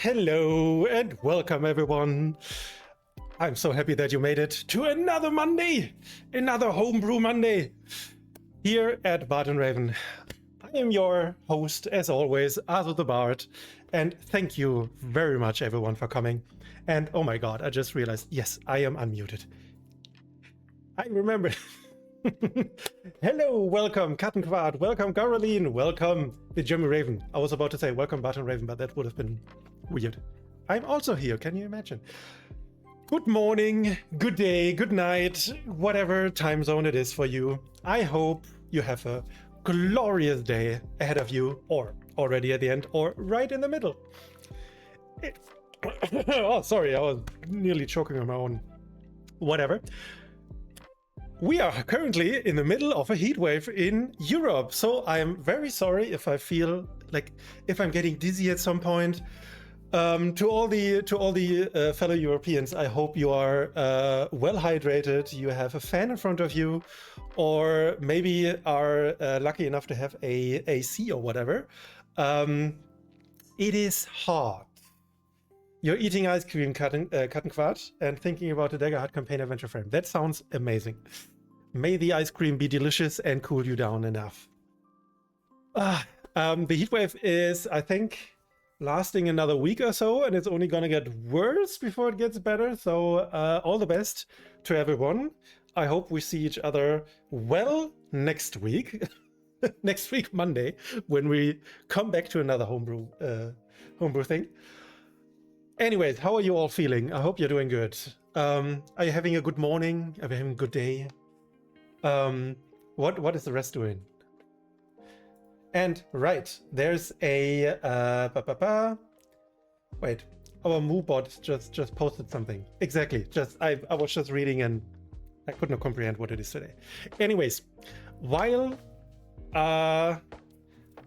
Hello and welcome everyone. I'm so happy that you made it to another Monday, another Homebrew Monday here at Bart and Raven. I am your host, as always, Arthur the Bard, and thank you very much everyone for coming. And oh my god, I just realized, yes, I am unmuted. I remember. Hello, welcome Kattenquart, welcome Caroline, welcome the Jimmy Raven. I was about to say welcome Bart and Raven, but that would have been weird. I'm also here, can you imagine? Good morning, good day, good night, whatever time zone it is for you. I hope you have a glorious day ahead of you, or already at the end, or right in the middle. Oh, sorry, I was nearly choking on my own. Whatever. We are currently in the middle of a heat wave in Europe, so I am very sorry if I feel like if I'm getting dizzy at some point. To all the fellow Europeans, I hope you are well hydrated. You have a fan in front of you, or maybe are lucky enough to have a AC or whatever. It is hot. You're eating ice cream, Kattenquart, and thinking about the Daggerheart campaign adventure frame. That sounds amazing. May the ice cream be delicious and cool you down enough. The heatwave is, I think, lasting another week or so, and it's only gonna get worse before it gets better. So all the best to everyone. I hope we see each other well next week. Next week, Monday, when we come back to another homebrew thing. Anyways, how are you all feeling? I hope you're doing good. Are you having a good morning? Are you having a good day? What is the rest doing? And right, there's a wait, our Moo bot just posted something. Exactly. I was just reading and I could not comprehend what it is today. Anyways, while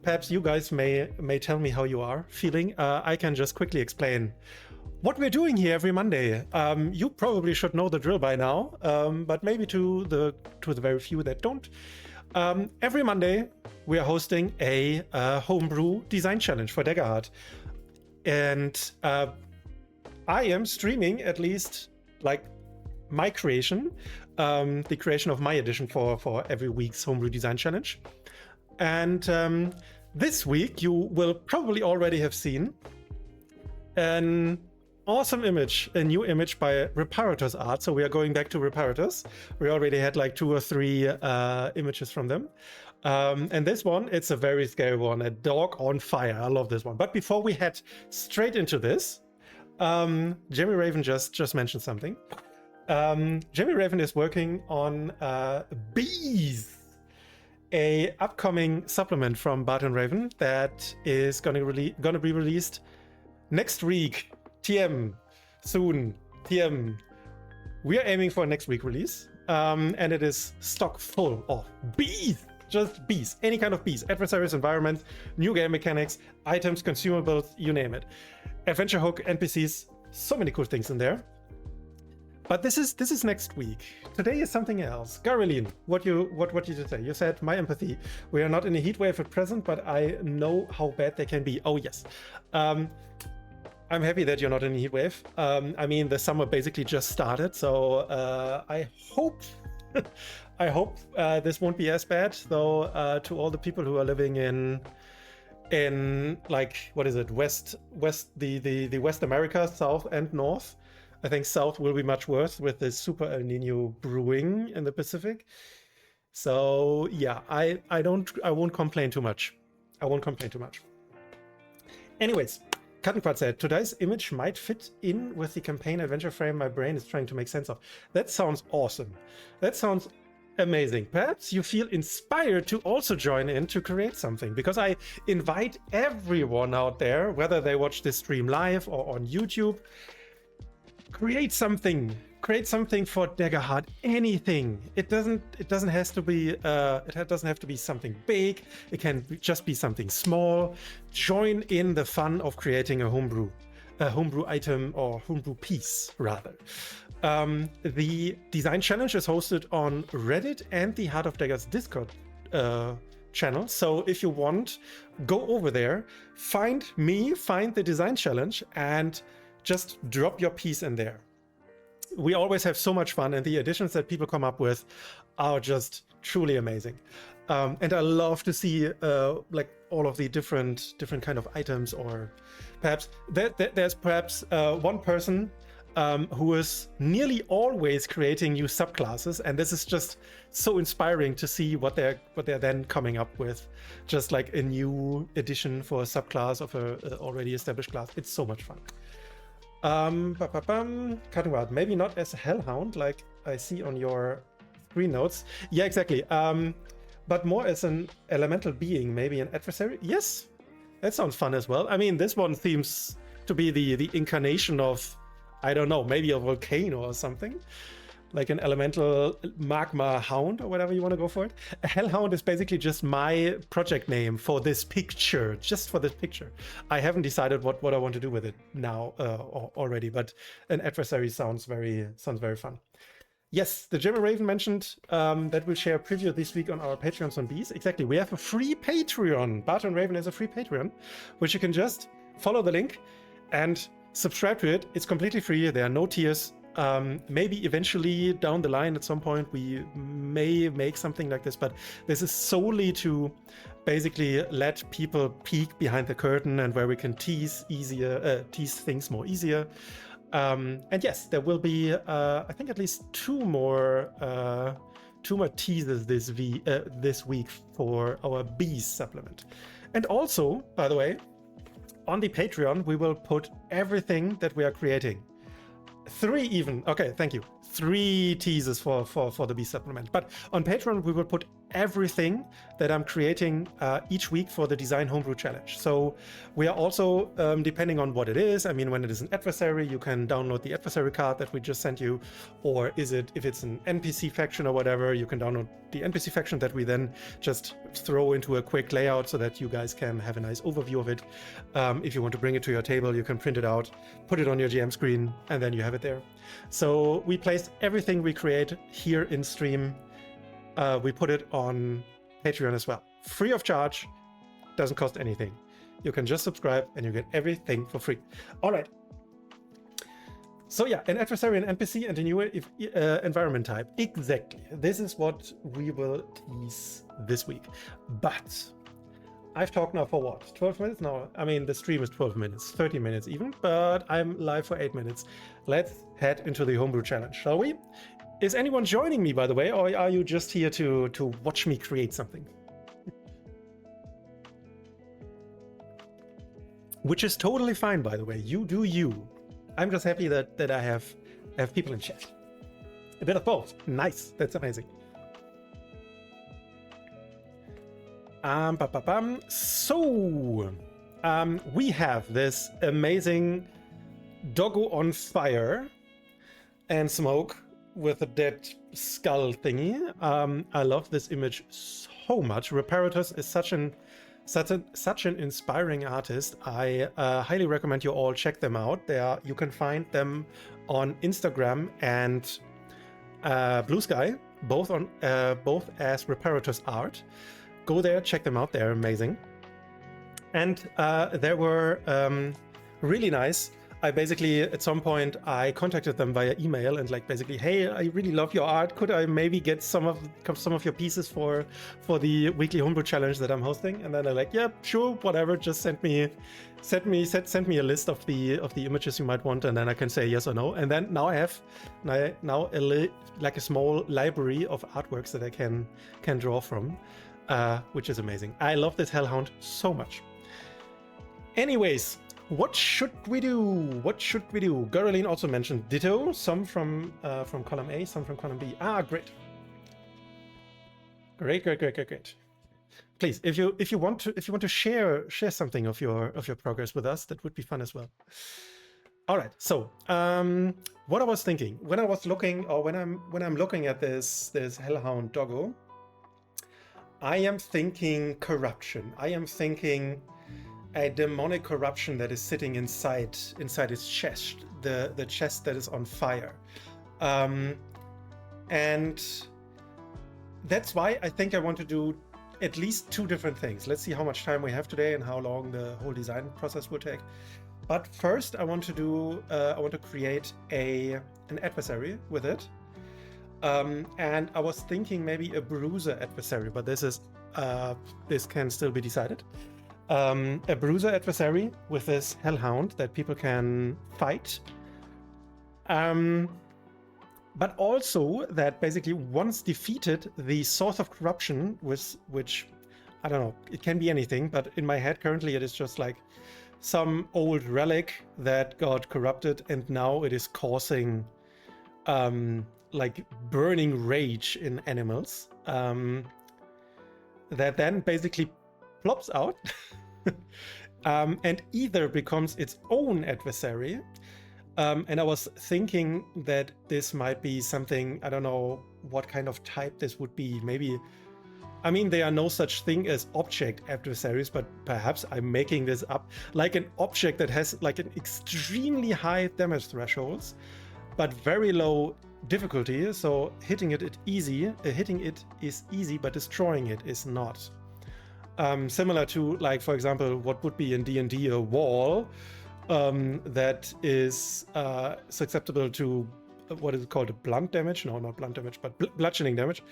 perhaps you guys may tell me how you are feeling. I can just quickly explain what we're doing here every Monday. You probably should know the drill by now, but maybe to the very few that don't. Every Monday we are hosting a homebrew design challenge for Daggerheart, and I am streaming at least like my creation, the creation of my edition for every week's homebrew design challenge. And this week you will probably already have seen an awesome image, a new image by Reparatus Art. So we are going back to Reparatus. We already had like 2 or 3 images from them. And this one, it's a very scary one, a dog on fire. I love this one. But before we head straight into this, Jimmy Raven just mentioned something. Jimmy Raven is working on bees, a upcoming supplement from Bart and Raven that is gonna be released next week. TM soon. TM. We are aiming for a next week release, and it is stock full of bees. Just bees, any kind of bees, adversaries, environments, new game mechanics, items, consumables, you name it. Adventure hook, NPCs, so many cool things in there. But this is next week. Today is something else. Caroline, what did you say? You said my empathy. We are not in a heat wave at present, but I know how bad they can be. Oh yes. I'm happy that you're not in a heat wave. I mean, the summer basically just started, so I hope this won't be as bad. Though to all the people who are living in like, what is it, the West America, South and North. I think South will be much worse with the Super El Nino brewing in the Pacific. So yeah, I won't complain too much. I won't complain too much. Anyways, Kattenquart said, today's image might fit in with the campaign adventure frame my brain is trying to make sense of. That sounds awesome. That sounds amazing. Perhaps you feel inspired to also join in to create something, because I invite everyone out there, whether they watch this stream live or on YouTube, create something for Daggerheart. Anything. It doesn't have to be something big. It can just be something small. Join in the fun of creating a homebrew item, or homebrew piece rather. The design challenge is hosted on Reddit and the Heart of Daggers Discord channel. So if you want, go over there, find me, find the design challenge, and just drop your piece in there. We always have so much fun, and the additions that people come up with are just truly amazing. And I love to see like all of the different kind of items, or perhaps there's perhaps one person who is nearly always creating new subclasses, and this is just so inspiring to see what they're then coming up with, just like a new addition for a subclass of a already established class. It's so much fun. Cutting out, maybe not as a hellhound like I see on your screen notes. Yeah, exactly. But more as an elemental being, maybe an adversary. Yes, that sounds fun as well. I mean, this one seems to be the incarnation of, I don't know, maybe a volcano or something, like an elemental magma hound or whatever you want to go for it. A hellhound is basically just my project name for this picture, just for this picture. I haven't decided what I want to do with it now already, but an adversary sounds very fun. Yes, the German Raven mentioned that we'll share a preview this week on our Patreons on Bees. Exactly, we have a free Patreon. Barton Raven has a free Patreon, which you can just follow the link and subscribe to it. It's completely free. There are no tiers. Maybe eventually down the line at some point we may make something like this, but this is solely to basically let people peek behind the curtain and where we can tease things more easier. And yes, there will be I think at least two more teasers this week for our bees supplement. And also, by the way, on the Patreon we will put everything that we are creating. 3 even. Okay, thank you. 3 teasers for the bee supplement. But on Patreon we will put everything that I'm creating each week for the Design Homebrew Challenge. So we are also, depending on what it is, I mean, when it is an adversary, you can download the adversary card that we just sent you, or if it's an NPC faction or whatever, you can download the NPC faction that we then just throw into a quick layout so that you guys can have a nice overview of it. If you want to bring it to your table, you can print it out, put it on your GM screen, and then you have it there. So we placed everything we create here in stream. We put it on Patreon as well. Free of charge, doesn't cost anything. You can just subscribe and you get everything for free. All right. So yeah, an adversary, an NPC, and a new environment type. Exactly. This is what we will tease this week. But I've talked now for what? 12 minutes now? I mean, the stream is 12 minutes, 30 minutes even, but I'm live for 8 minutes. Let's head into the Homebrew Challenge, shall we? Is anyone joining me, by the way, or are you just here to watch me create something? Which is totally fine, by the way. You do you. I'm just happy that I have people in chat. A bit of both. Nice. That's amazing. So, we have this amazing doggo on fire and smoke with a dead skull thingy. I love this image so much. Reparatus is such an inspiring artist. I highly recommend you all check them out. You can find them on Instagram and Blue Sky, both as Reparatus Art. Go there, check them out. They're amazing. And they were really nice. I basically, at some point, I contacted them via email and basically, hey, I really love your art. Could I maybe get some of your pieces for the weekly homebrew challenge that I'm hosting? And then they're like, yeah, sure, whatever. Just send me a list of the images you might want, and then I can say yes or no. And then now I have a small library of artworks that I can draw from, which is amazing. I love this hellhound so much. Anyways. What should we do? Geraldine also mentioned ditto, some from column A, some from column B. Great. Please, if you want to share something of your progress with us, that would be fun as well. All right. So, what I was thinking when I was looking, or when I'm looking at this hellhound doggo, I am thinking corruption. I am thinking a demonic corruption that is sitting inside its chest, the chest that is on fire, and that's why I think I want to do at least two different things. Let's see how much time we have today and how long the whole design process will take. But first, I want to create an adversary with it. And I was thinking maybe a bruiser adversary, but this can still be decided. A bruiser adversary with this hellhound that people can fight. But also that basically once defeated, the source of corruption, which I don't know, it can be anything, but in my head currently it is just like some old relic that got corrupted and now it is causing like burning rage in animals, that then basically plops out and either becomes its own adversary. And I was thinking that this might be something, I don't know what kind of type this would be. Maybe, I mean, there are no such thing as object adversaries, but perhaps I'm making this up. Like an object that has like an extremely high damage thresholds, but very low difficulty. So hitting it is easy, but destroying it is not. Similar to, like, for example, what would be in D&D a wall. That is susceptible to what is called a blunt damage. No, not blunt damage, but bludgeoning damage.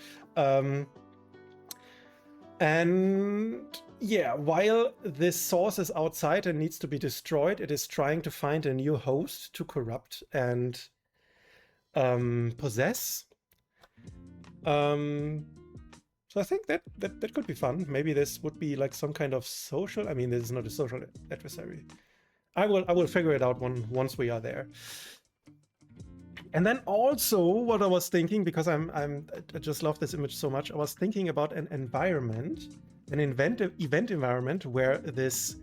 And yeah, while this source is outside and needs to be destroyed, it is trying to find a new host to corrupt and possess. So I think that could be fun. Maybe this would be like some kind of social. I mean, this is not a social adversary. I will figure it out once we are there. And then also what I was thinking, because I just love this image so much, I was thinking about an environment, an event environment where this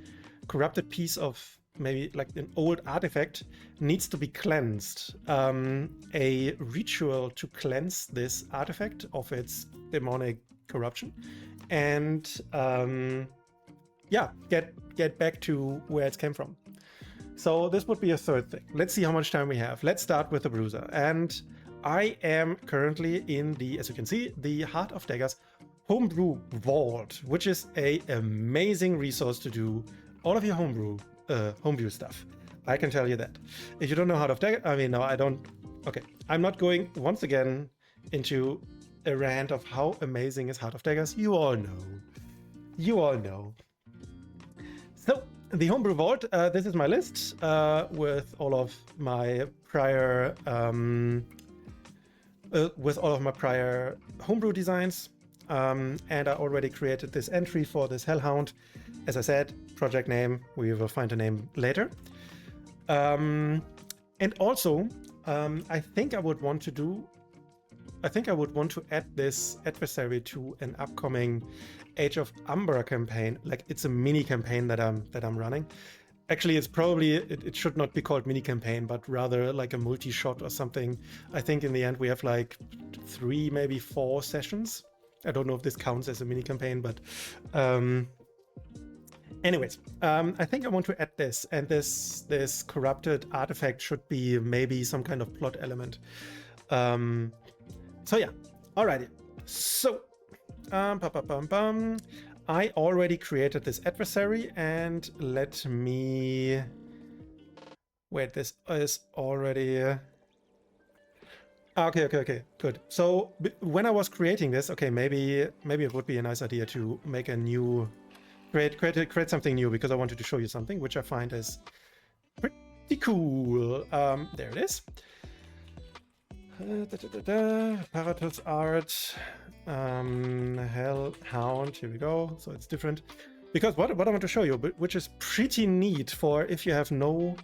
corrupted piece of maybe like an old artifact needs to be cleansed. A ritual to cleanse this artifact of its demonic corruption, and yeah, get back to where it came from. So this would be a third thing. Let's see how much time we have. Let's start with the bruiser. And I am currently in the, as you can see, the Heart of Daggers Homebrew Vault, which is an amazing resource to do all of your homebrew stuff. I can tell you that. If you don't know Heart of Daggers, I mean, no, I don't. Okay, I'm not going once again into a rant of how amazing is Heart of Daggers. You all know. You all know. So, the Homebrew Vault, this is my list with all of my prior homebrew designs, and I already created this entry for this Hellhound. As I said, project name, we will find a name later. And also, I think I would want to add this adversary to an upcoming Age of Umbra campaign. Like, it's a mini campaign that I'm running. Actually, it's probably, it should not be called mini campaign, but rather like a multi-shot or something. I think in the end we have like 3, maybe 4 sessions. I don't know if this counts as a mini campaign, but anyways, I think I want to add this, and this corrupted artifact should be maybe some kind of plot element. So yeah, alrighty. So, I already created this adversary, and let me... Wait, this is already... Okay, good. So, when I was creating this, okay, maybe it would be a nice idea to make a new... Create something new, because I wanted to show you something, which I find is pretty cool. There it is. Reparatus Art, Hellhound, here we go. So it's different, because what I want to show you, which is pretty neat for if you have no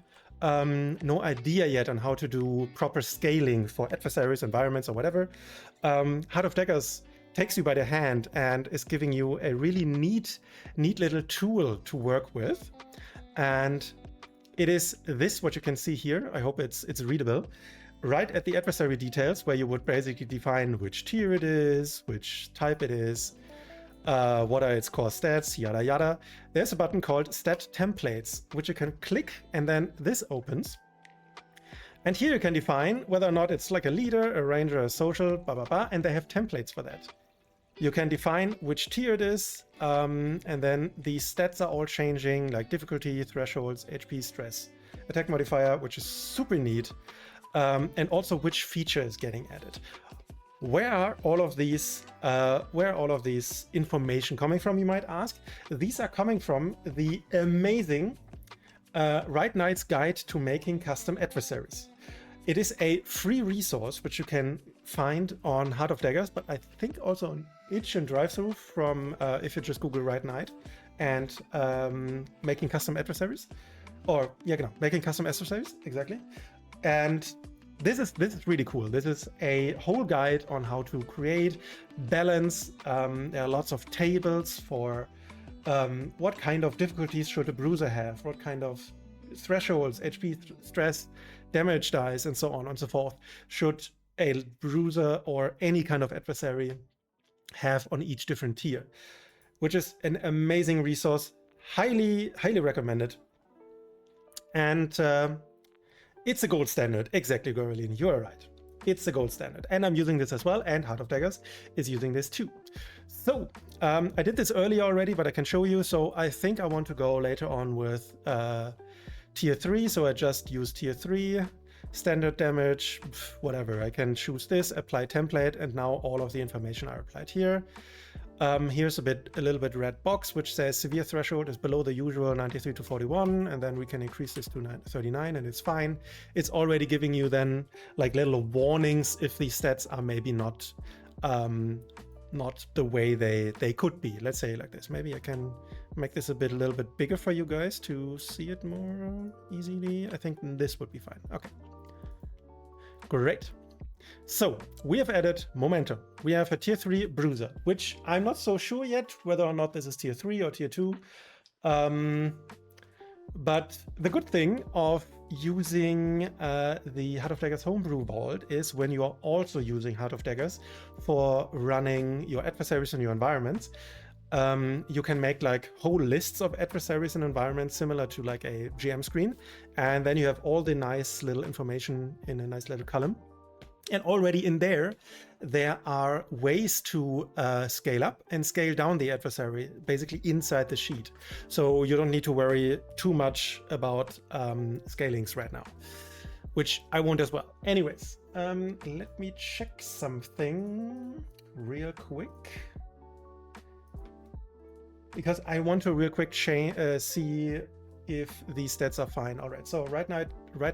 idea yet on how to do proper scaling for adversaries, environments, or whatever. Heart of Daggers takes you by the hand and is giving you a really neat little tool to work with. And it is this, what you can see here. I hope it's readable. Right at the adversary details, where you would basically define which tier it is, which type it is, what are its core stats, yada yada. There's a button called Stat Templates, which you can click, and then this opens. And here you can define whether or not it's like a leader, a ranger, a social, blah blah blah, and they have templates for that. You can define which tier it is, and then the stats are all changing, like difficulty, thresholds, HP, stress, attack modifier, which is super neat, and also which feature is getting added. Where are all of these information coming from, you might ask? These are coming from the amazing Right Knight's Guide to Making Custom Adversaries. It is a free resource which you can find on Heart of Daggers, but I think also on Itch and Drive-Thru from if you just Google Right Knight and Making Custom Adversaries, or yeah, genau, Making Custom Adversaries, exactly. And this is really cool. This is a whole guide on how to create, balance. There are lots of tables for what kind of difficulties should a bruiser have, what kind of thresholds, HP, stress, damage dice, and so on and so forth should a bruiser or any kind of adversary have on each different tier, which is an amazing resource. Highly recommended. And it's a gold standard. Exactly, Gorlin, you are right. It's a gold standard. And I'm using this as well, and Heart of Daggers is using this too. So I did this earlier already, but I can show you. So I think I want to go later on with tier 3. So I just use tier 3, standard damage, whatever. I can choose this, apply template, and now all of the information are applied here. Here's a little bit red box, which says severe threshold is below the usual 93 to 41, and then we can increase this to 39, and it's fine. It's already giving you then like little warnings if these stats are maybe not the way they could be. Let's say like this. Maybe I can make this a little bit bigger for you guys to see it more easily. I think this would be fine. Okay, great. So we have added momentum. We have a tier 3 bruiser, which I'm not so sure yet whether or not this is tier 3 or tier 2. But the good thing of using the Heart of Daggers Homebrew Vault is when you are also using Heart of Daggers for running your adversaries in your environments, you can make like whole lists of adversaries and environments similar to like a GM screen. And then you have all the nice little information in a nice little column. And already in there are ways to scale up and scale down the adversary, basically inside the sheet. So you don't need to worry too much about scalings right now, which I won't as well. Anyways, let me check something real quick, because I want to real quick see if these stats are fine. All right, so Right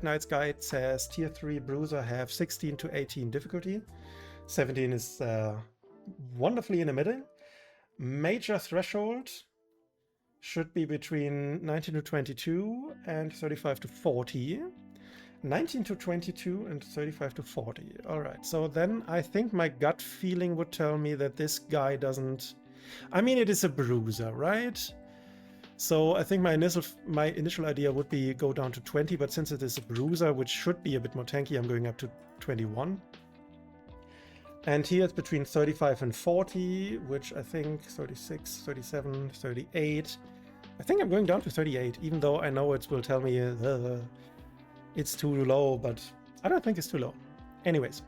Knight's Guide says tier 3 bruiser have 16 to 18 difficulty. 17 is wonderfully in the middle. Major threshold should be between 19 to 22 and 35 to 40. 19 to 22 and 35 to 40. All right, so then I think my gut feeling would tell me that this guy doesn't... I mean, it is a bruiser, right? So I think my initial idea would be go down to 20, but since it is a bruiser, which should be a bit more tanky, I'm going up to 21. And here it's between 35 and 40, which I think 36, 37, 38. I think I'm going down to 38, even though I know it will tell me it's too low, but I don't think it's too low. Anyways.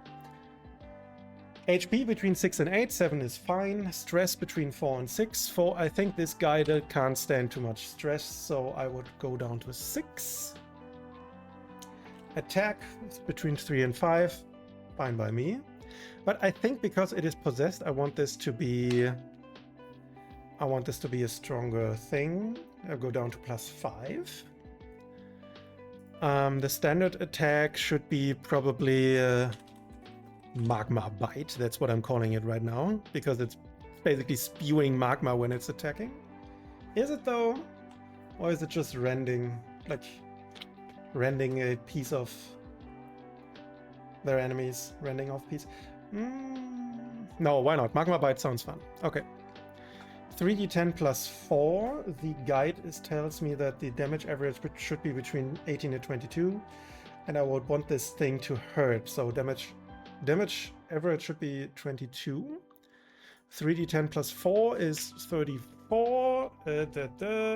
HP between 6 and 8, 7 is fine. Stress between 4 and 6. 4, I think this guy can't stand too much stress, so I would go down to 6. Attack is between 3 and 5, fine by me. But I think because it is possessed, I want this to be a stronger thing. I'll go down to +5. The standard attack should be probably magma bite. That's what I'm calling it right now, because it's basically spewing magma when it's attacking. Is it though? Or is it just rending, like rending a piece of their enemies, rending off piece? No, why not? Magma bite sounds fun. Okay. 3d10 +4. The guide tells me that the damage average should be between 18 and 22, and I would want this thing to hurt. So damage average should be 22. 3d10 +4 is 34.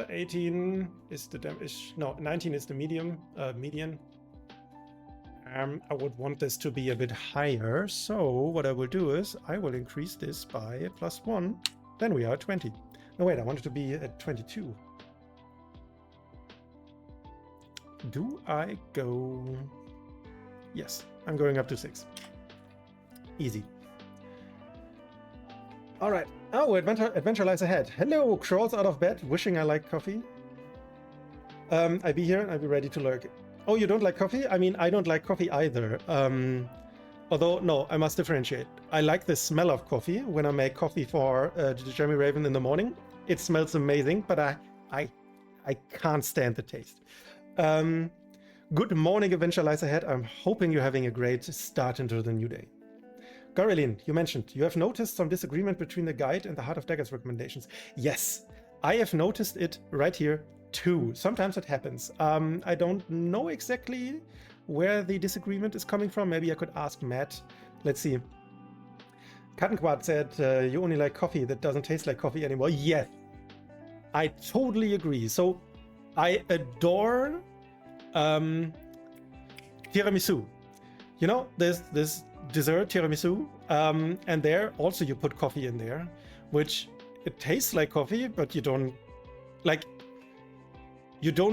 18 is the damage. No, 19 is the median. I would want this to be a bit higher, so what I will do is I will increase this by +1. Then we are at 20. No, wait, I want it to be at 22. Do I go... Yes, I'm going up to 6. Easy. All right. Oh, adventure lies ahead. Hello, crawls out of bed, wishing I like coffee. I be here and I be ready to lurk. Oh, you don't like coffee? I mean, I don't like coffee either. Although, no, I must differentiate. I like the smell of coffee when I make coffee for Jeremy Raven in the morning. It smells amazing, but I can't stand the taste. Good morning, Adventure lies ahead. I'm hoping you're having a great start into the new day. Gorylin, you mentioned you have noticed some disagreement between the guide and the Heart of Daggers recommendations. Yes, I have noticed it right here too. Sometimes it happens. I don't know exactly where the disagreement is coming from. Maybe I could ask Matt. Let's see. Kattenquad said, you only like coffee that doesn't taste like coffee anymore. Yes, I totally agree. So I adore tiramisu. You know, there's this dessert tiramisu, and there also you put coffee in there, which it tastes like coffee, but you don't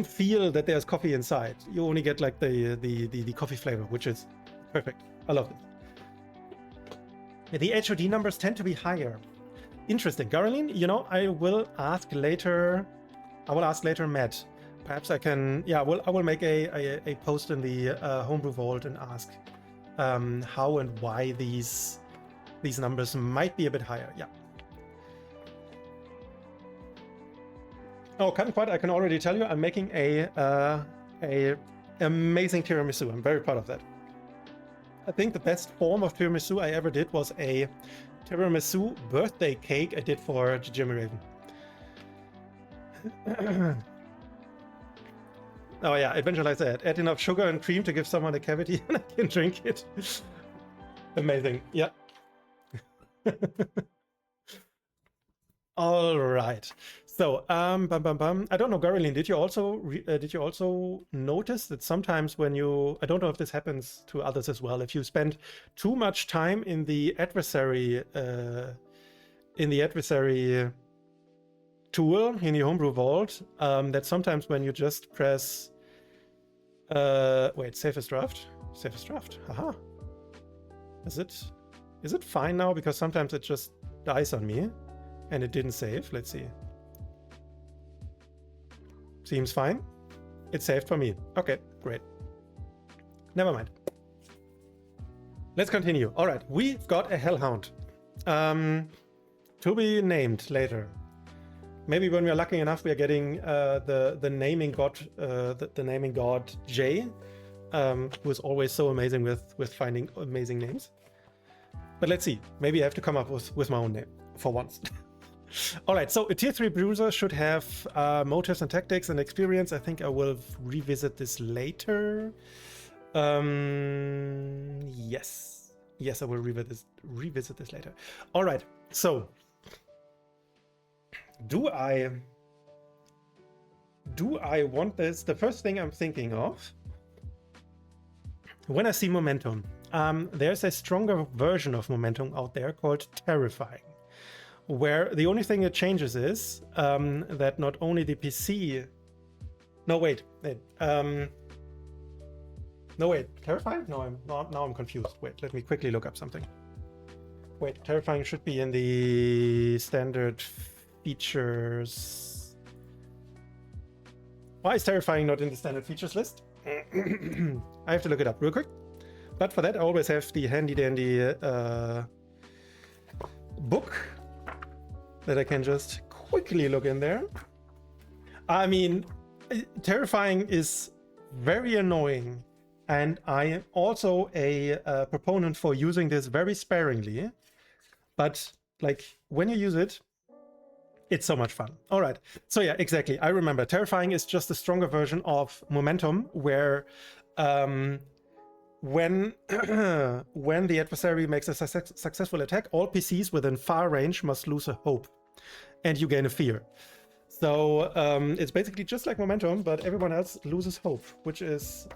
feel that there's coffee inside. You only get like the coffee flavor, which is perfect. I love it. The HOD numbers tend to be higher. Interesting. Garlene, you know, I will ask later Matt. Perhaps I can, yeah, I will make a post in the Homebrew Vault and ask how and why these numbers might be a bit higher. Yeah. Oh, Kattenquad, I can already tell you, I'm making a amazing tiramisu. I'm very proud of that. I think the best form of tiramisu I ever did was a tiramisu birthday cake I did for Jimmy Raven. Oh yeah, Adventure lies ahead. Add enough sugar and cream to give someone a cavity and I can drink it. Amazing. Yeah. All right. So, I don't know, Garylin, did you also notice that sometimes when you, I don't know if this happens to others as well, if you spend too much time in the adversary tool in the Homebrew Vault, that sometimes when you just press, wait, safest draft, haha. Is it fine now? Because sometimes it just dies on me and it didn't save. Let's see. Seems fine. It saved for me. Okay, great. Never mind. Let's continue. All right, we've got a Hellhound. To be named later. Maybe when we are lucky enough, we are getting the naming god, the naming god Jay, who is always so amazing with finding amazing names. But let's see. Maybe I have to come up with my own name for once. All right, so a tier 3 bruiser should have motives and tactics and experience. I think I will revisit this later. Yes, I will revisit this later. All right, so do I want this? The first thing I'm thinking of when I see momentum, there's a stronger version of momentum out there called terrifying, where the only thing that changes is that not only the PC... No, wait. No, wait. Terrifying? No, now I'm confused. Wait, let me quickly look up something. Wait, terrifying should be in the standard features. Why is terrifying not in the standard features list? I have to look it up real quick. But for that, I always have the handy-dandy book that I can just quickly look in there. I mean, terrifying is very annoying, and I am also a proponent for using this very sparingly. But like when you use it, it's so much fun. All right. So yeah, exactly. I remember terrifying is just a stronger version of momentum, where when the adversary makes a successful attack, all PCs within far range must lose a hope, and you gain a fear. So it's basically just like momentum, but everyone else loses hope, which is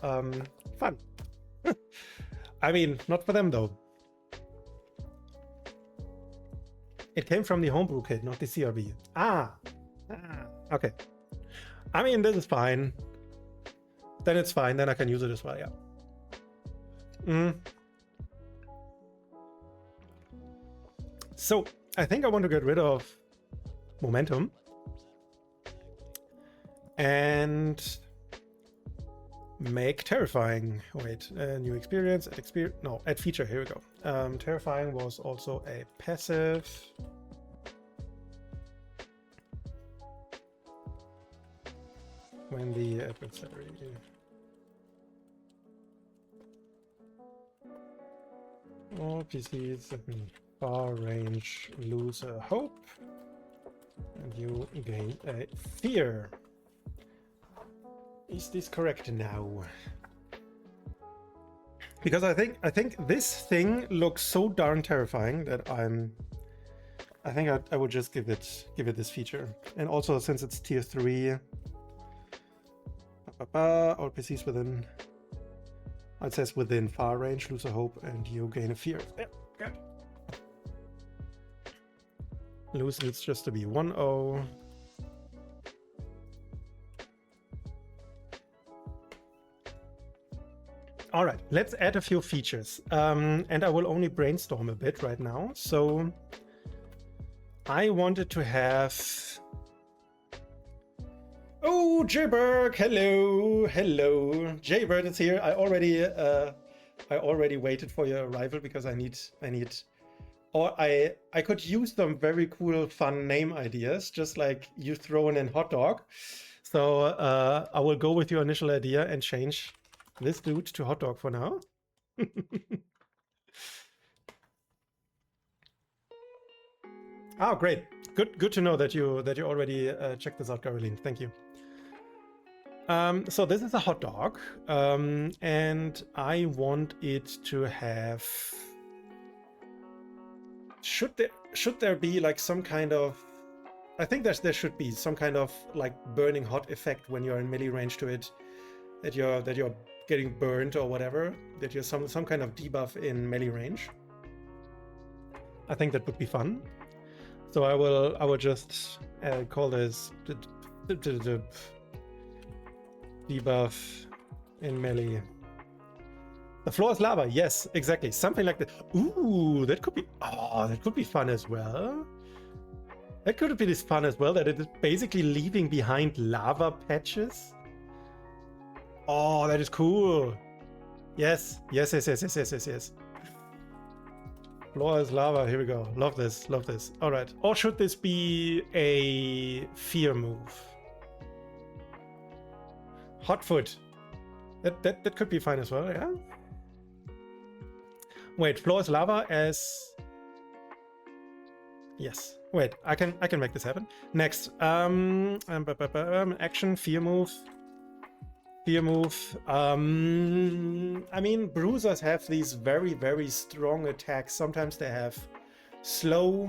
fun. I mean, not for them though. It came from the Homebrew kit, not the CRB. Okay. I mean, this is fine. Then it's fine. Then I can use it as well, yeah. So I think I want to get rid of momentum and make terrifying. Wait, new experience, add feature. Here we go. Terrifying was also a passive. When the adversary. All PCs far range lose a hope, and you gain a fear. Is this correct now? Because I think this thing looks so darn terrifying that I think I would just give it this feature. And also, since it's tier 3, all PCs within. It says within far range lose a hope, and you gain a fear. Yeah, good. Lose needs just to be 1-0. All right, let's add a few features. And I will only brainstorm a bit right now. So I wanted to have... Oh, Jaybird, hello, hello. Jaybird is here. I already waited for your arrival because I need, or I could use some very cool, fun name ideas, just like you throwing in hot dog. So I will go with your initial idea and change this dude to hot dog for now. Oh, great. Good to know that you already checked this out, Caroline. Thank you. So this is a hot dog, and I want it to have... Should there be like some kind of... I think there should be some kind of like burning hot effect when you're in melee range to it, that you're getting burned or whatever, that you're some kind of debuff in melee range. I think that would be fun. So I will just call this the debuff in melee. The floor is lava. Yes, exactly. Something like that. Ooh, that could be... Oh, that could be fun as well. That could be this fun as well, that it is basically leaving behind lava patches. Oh, that is cool. Yes. Floor is lava. Here we go. Love this. Love this. All right. Or should this be a fear move? Hot foot. That could be fine as well, yeah? Wait, floor is lava as... Yes. Wait, I can make this happen. Next. Action, fear move. Fear move. I mean, bruisers have these very, very strong attacks. Sometimes they have slow,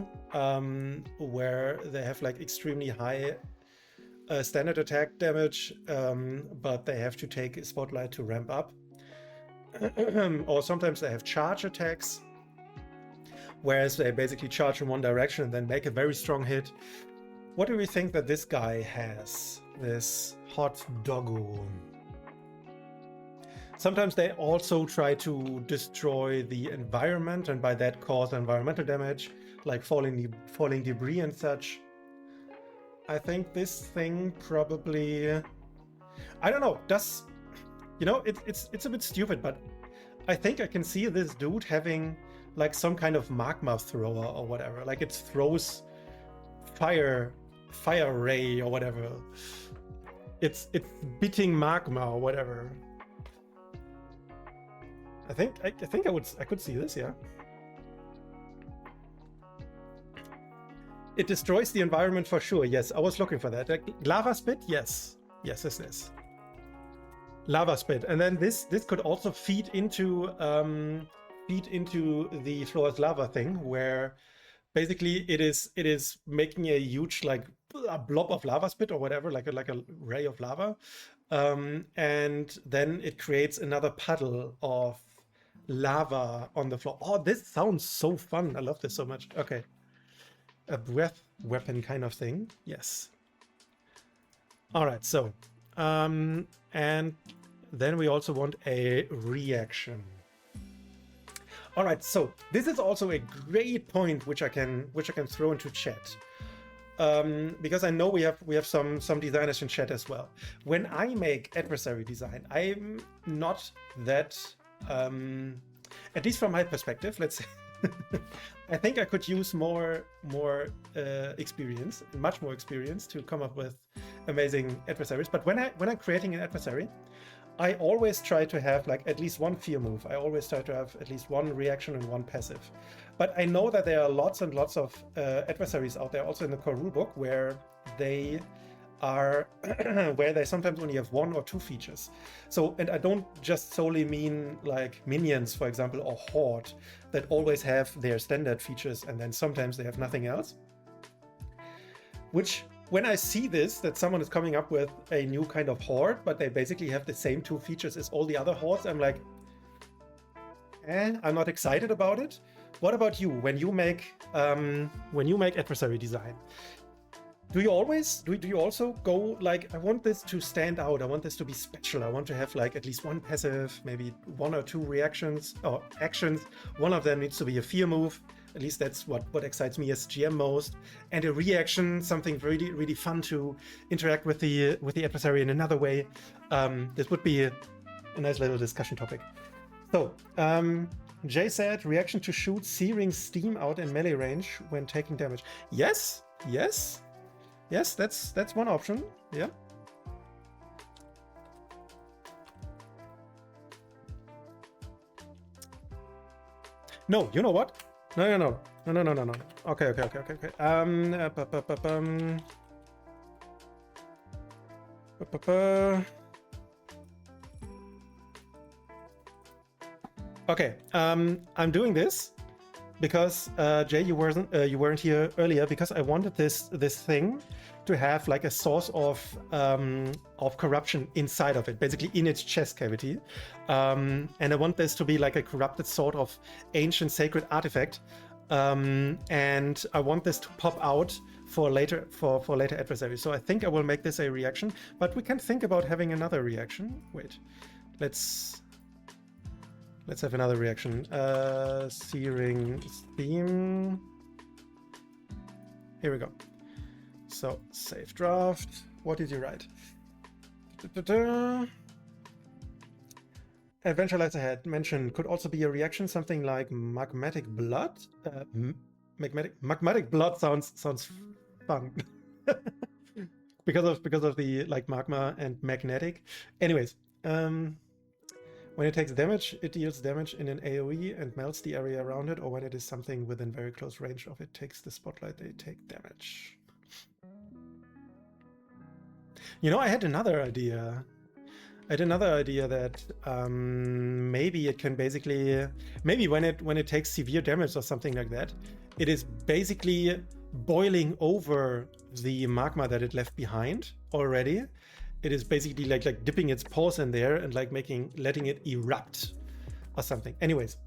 where they have like extremely high standard attack damage, but they have to take a spotlight to ramp up. Or sometimes they have charge attacks, whereas they basically charge in one direction and then make a very strong hit. What do we think that this guy has? This hot doggo. Sometimes they also try to destroy the environment and by that cause environmental damage, like falling debris and such. I think this thing probably... I don't know, does... You know, it's a bit stupid, but I think I can see this dude having like some kind of magma thrower or whatever. Like it throws fire ray or whatever. It's beating magma or whatever. I think I could see this, yeah. It destroys the environment for sure. Yes, I was looking for that. Like, lava spit, yes. Yes, this. Lava spit, and then this could also feed into the floor's lava thing, where basically it is making a huge like a blob of lava spit or whatever, like a ray of lava, And then it creates another puddle of lava on the floor. Oh, this sounds so fun. I love this so much. Okay. A breath weapon kind of thing. Yes. All right, so, and then we also want a reaction. All right, so this is also a great point which I can throw into chat, because I know we have some designers in chat as well. When I make adversary design, I'm not that, at least from my perspective, let's say. I think I could use more experience, much more experience, to come up with amazing adversaries. But when I'm creating an adversary, I always try to have like at least one fear move. I always try to have at least one reaction and one passive. But I know that there are lots and lots of adversaries out there, also in the core rulebook, where they are where they sometimes only have one or two features. So, and I don't just solely mean like minions, for example, or horde, that always have their standard features and then sometimes they have nothing else. Which, when I see this, that someone is coming up with a new kind of horde, but they basically have the same two features as all the other hordes, I'm like, I'm not excited about it. What about you? When you make adversary design, do you also go like, I want this to stand out, I want this to be special, I want to have like at least one passive, maybe one or two reactions or actions. One of them needs to be a fear move. At least that's what excites me as GM most. And a reaction, something really, really fun to interact with the adversary in another way. This would be a nice little discussion topic. So, Jay said, reaction to shoot searing steam out in melee range when taking damage. Yes, that's one option. Yeah. No, you know what? No. Okay. Okay, I'm doing this because Jay, you weren't here earlier, because I wanted this thing to have like a source of corruption inside of it, basically in its chest cavity, and I want this to be like a corrupted sort of ancient sacred artifact, and I want this to pop out for later adversaries. So I think I will make this a reaction, but we can think about having another reaction. Wait, let's have another reaction. Searing steam. Here we go. So, save draft. What did you write? Adventurelights Ahead mentioned could also be a reaction, something like magmatic blood. Magmatic blood sounds fun. because of the like magma and magnetic. Anyways, when it takes damage, it deals damage in an AoE and melts the area around it, or when it is something within very close range of it takes the spotlight, they take damage. You know, I had another idea. That maybe it can basically, maybe when it takes severe damage or something like that, it is basically boiling over the magma that it left behind already. It is basically like dipping its paws in there and like letting it erupt or something. Anyways.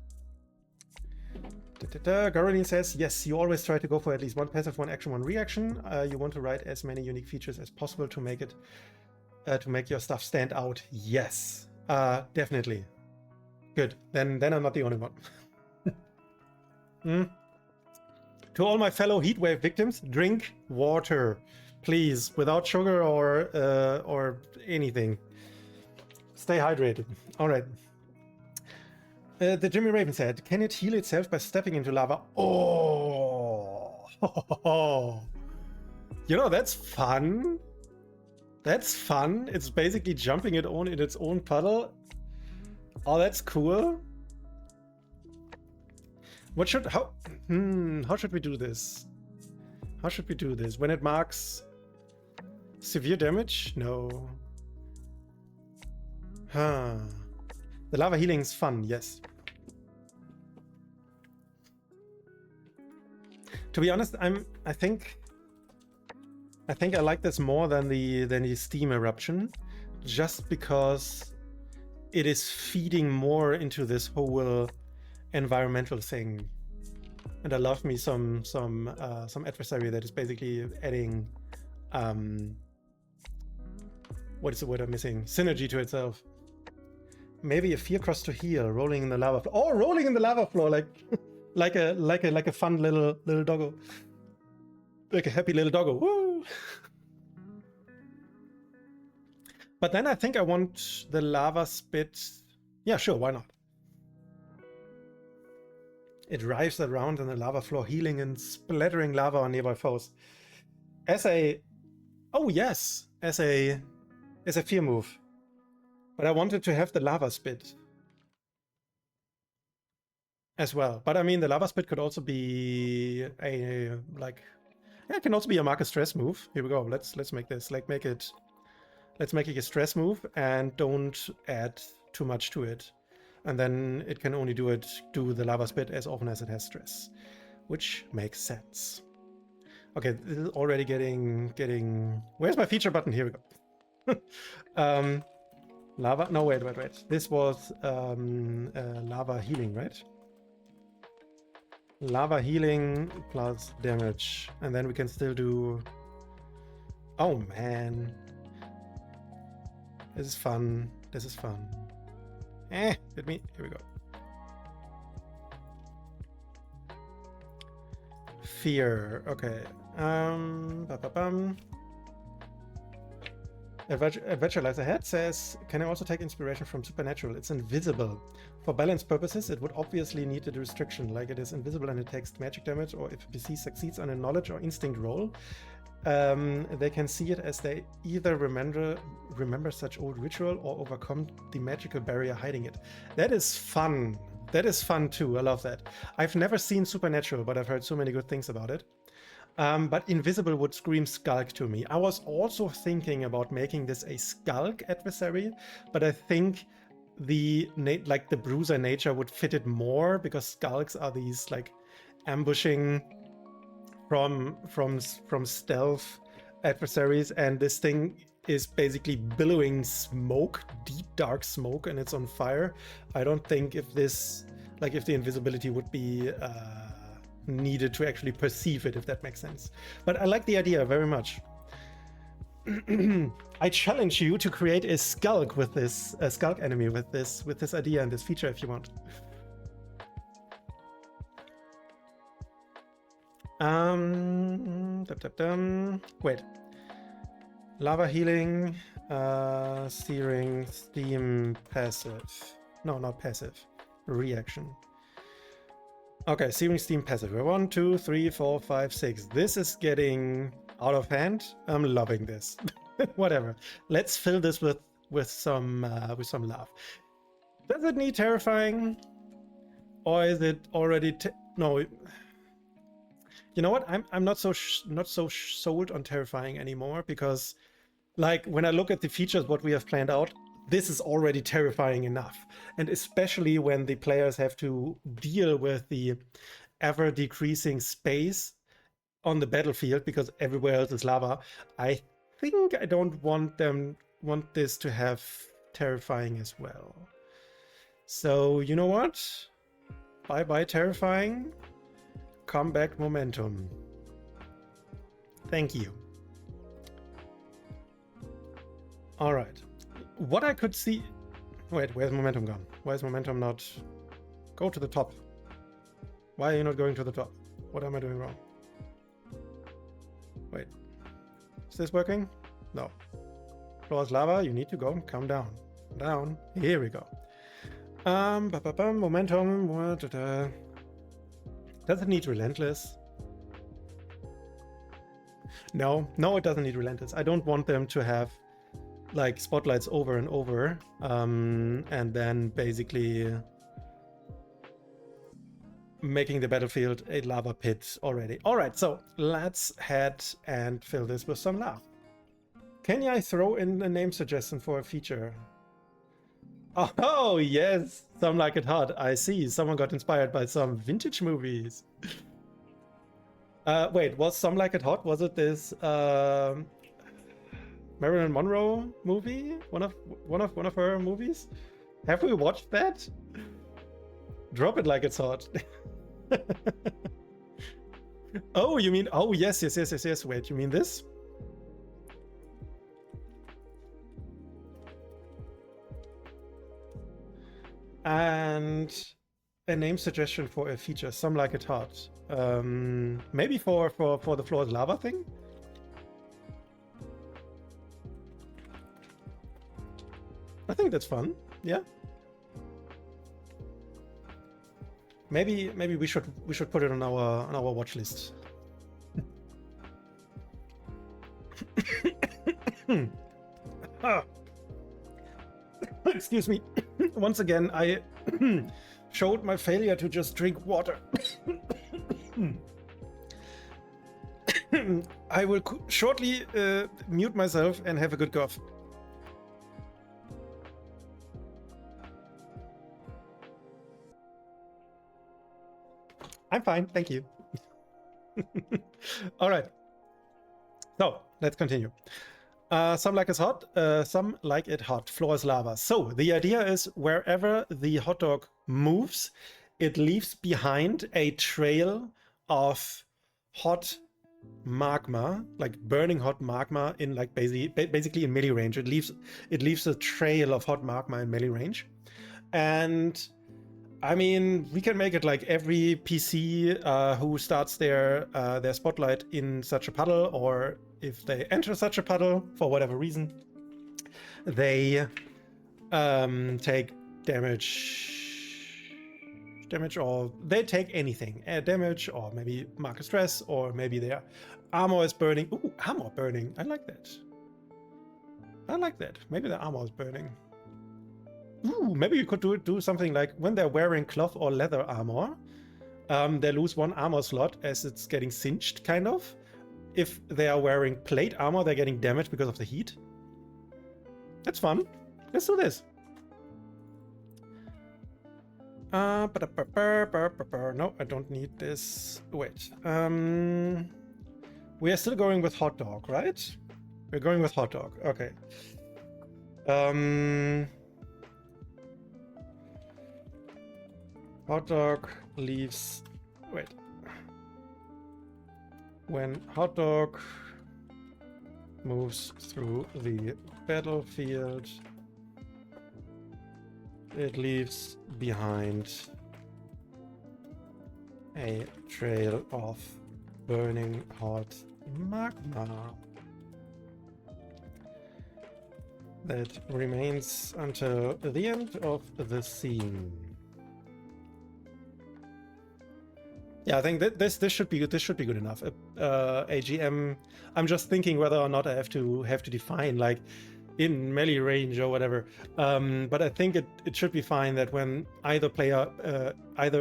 Garoline says, yes, you always try to go for at least one passive, one action, one reaction. You want to write as many unique features as possible to make it to make your stuff stand out. Yes, definitely. Good. Then I'm not the only one. To all my fellow heatwave victims, drink water, please, without sugar or anything. Stay hydrated. All right. The Jimmy Raven said, can it heal itself by stepping into lava? Oh, you know, that's fun. That's fun. It's basically jumping it on in its own puddle. Oh, that's cool. How should we do this? How should we do this? When it marks severe damage? No. Huh. The lava healing is fun, yes. To be honest, I think I like this more than the steam eruption, just because it is feeding more into this whole environmental thing. And I love me some adversary that is basically adding what is the word I'm missing? Synergy to itself. Maybe a fear cross to heal, rolling in the lava floor. Oh, rolling in the lava floor, like like a fun little doggo. Like a happy little doggo. Woo! But then I think I want the lava spit. Yeah, sure, why not? It writhes around on the lava floor, healing and splattering lava on nearby foes. As a... Oh yes! As a fear move. But I wanted to have the lava spit as well. But I mean, the lava spit could also be a, like... Yeah, it can also be a mark of stress move. Here we go. Let's make this. Like, make it... Let's make it a stress move and don't add too much to it. And then it can only do the lava spit as often as it has stress, which makes sense. Okay, this is already getting... Where's my feature button? Here we go. Lava? No, wait. This was lava healing, right? Lava healing plus damage. And then we can still do... Oh, man. This is fun. This is fun. Hit me. Here we go. Fear. Okay. Adventure Ahead says, can I also take inspiration from Supernatural? It's invisible. For balance purposes, it would obviously need a restriction, like it is invisible and it takes magic damage, or if a PC succeeds on a knowledge or instinct roll, they can see it as they either remember such old ritual or overcome the magical barrier hiding it. That is fun. That is fun too. I love that. I've never seen Supernatural, but I've heard so many good things about it. But invisible would scream skulk to me. I was also thinking about making this a skulk adversary, but I think the bruiser nature would fit it more, because skulks are these like ambushing from stealth adversaries, and this thing is basically billowing smoke, deep dark smoke, and it's on fire. I don't think if the invisibility would be needed to actually perceive it, if that makes sense. But I like the idea very much. I challenge you to create a skulk enemy with this idea and this feature if you want. Wait. Lava healing, searing, steam, passive. No, not passive. Reaction. Okay, searing, steam, passive. 1, 2, 3, 4, 5, 6. This is getting out of hand. I'm loving this. Whatever. Let's fill this with some love. Does it need terrifying, or is it already? No. You know what? I'm not so sold on terrifying anymore, because, like, when I look at the features, what we have planned out, this is already terrifying enough. And especially when the players have to deal with the ever decreasing space on the battlefield because everywhere else is lava, I think I don't want this to have terrifying as well. So, you know what? Bye-bye terrifying. Come back momentum. Thank you. All right. What I could see... Wait, where's momentum gone? Why is momentum not... Go to the top. Why are you not going to the top? What am I doing wrong? Wait. Is this working? No. Floor is lava. You need to go. Come down. Down. Here we go. Momentum. Does it need relentless? No, it doesn't need relentless. I don't want them to have like spotlights over and over, and then basically making the battlefield a lava pit already. All right, so let's head and fill this with some lava. Can I throw in a name suggestion for a feature? Oh yes, Some Like It Hot. I see. Someone got inspired by some vintage movies. Wait, was Some Like It Hot? Was it this Marilyn Monroe movie? One of her movies? Have we watched that? Drop it like it's hot. Oh, you mean, oh yes, wait, you mean this? And a name suggestion for a feature, some like it hot. Maybe for the floor is lava thing? I think that's fun. Yeah. Maybe we should put it on our watch list. Ah. Excuse me. Once again, I showed my failure to just drink water. I will shortly mute myself and have a good cough. I'm fine, thank you. All right. So let's continue. Some like it hot, some like it hot. Floor is lava. So the idea is wherever the hot dog moves, it leaves behind a trail of hot magma, like burning hot magma in like basically in melee range. It leaves a trail of hot magma in melee range. And I mean, we can make it like every PC who starts their spotlight in such a puddle, or if they enter such a puddle for whatever reason, they take damage, or they take anything, damage, or maybe mark a stress, or maybe their armor is burning. Ooh, armor burning. I like that. Maybe the armor is burning. Ooh, maybe you could do something like when they're wearing cloth or leather armor, they lose one armor slot as it's getting singed, kind of. If they are wearing plate armor, they're getting damaged because of the heat. That's fun. Let's do this. No, I don't need this. Wait. We are still going with hot dog, right? We're going with hot dog. Okay. Hot dog leaves. Wait. When hot dog moves through the battlefield, it leaves behind a trail of burning hot magma that remains until the end of the scene. Yeah, I think that this should be good enough. AGM. I'm just thinking whether or not I have to define like in melee range or whatever. But I think it should be fine that when either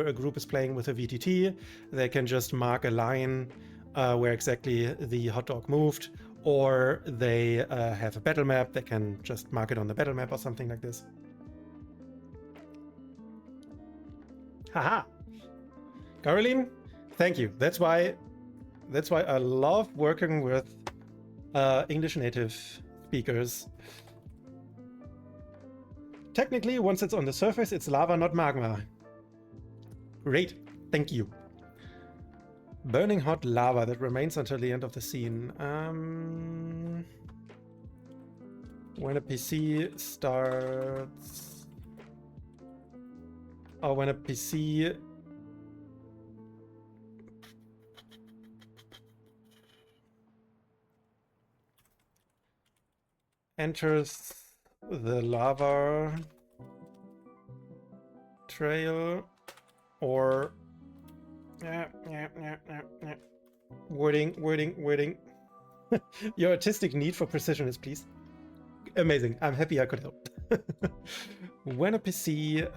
a group is playing with a VTT, they can just mark a line where exactly the hot dog moved, or they have a battle map. They can just mark it on the battle map or something like this. Haha. Caroline, thank you. That's why I love working with English native speakers. Technically, once it's on the surface, it's lava, not magma. Great, thank you. Burning hot lava that remains until the end of the scene. When a PC starts, or when a PC enters the lava trail, or wording. Your artistic need for precision is pleased. Amazing. I'm happy I could help. When a PC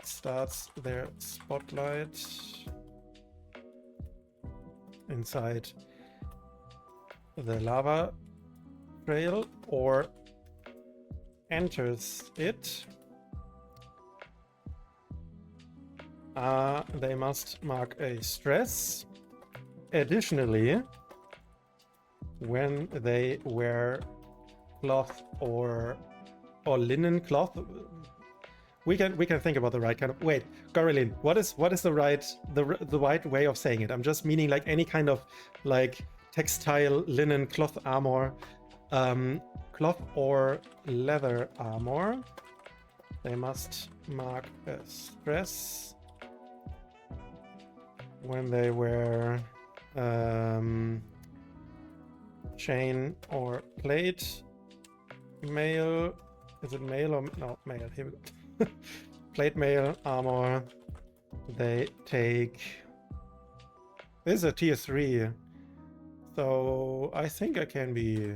starts their spotlight inside the lava trail or enters it, they must mark a stress. Additionally, when they wear cloth or linen cloth. We can think about the right kind of. Wait, Gorilin, what is the right way of saying it? I'm just meaning like any kind of like textile, linen, cloth armor, cloth or leather armor. They must mark a stress when they wear chain or plate. Mail. Is it mail or no mail? Here we go. Plate mail armor. They take. This is a tier 3. So I think I can be.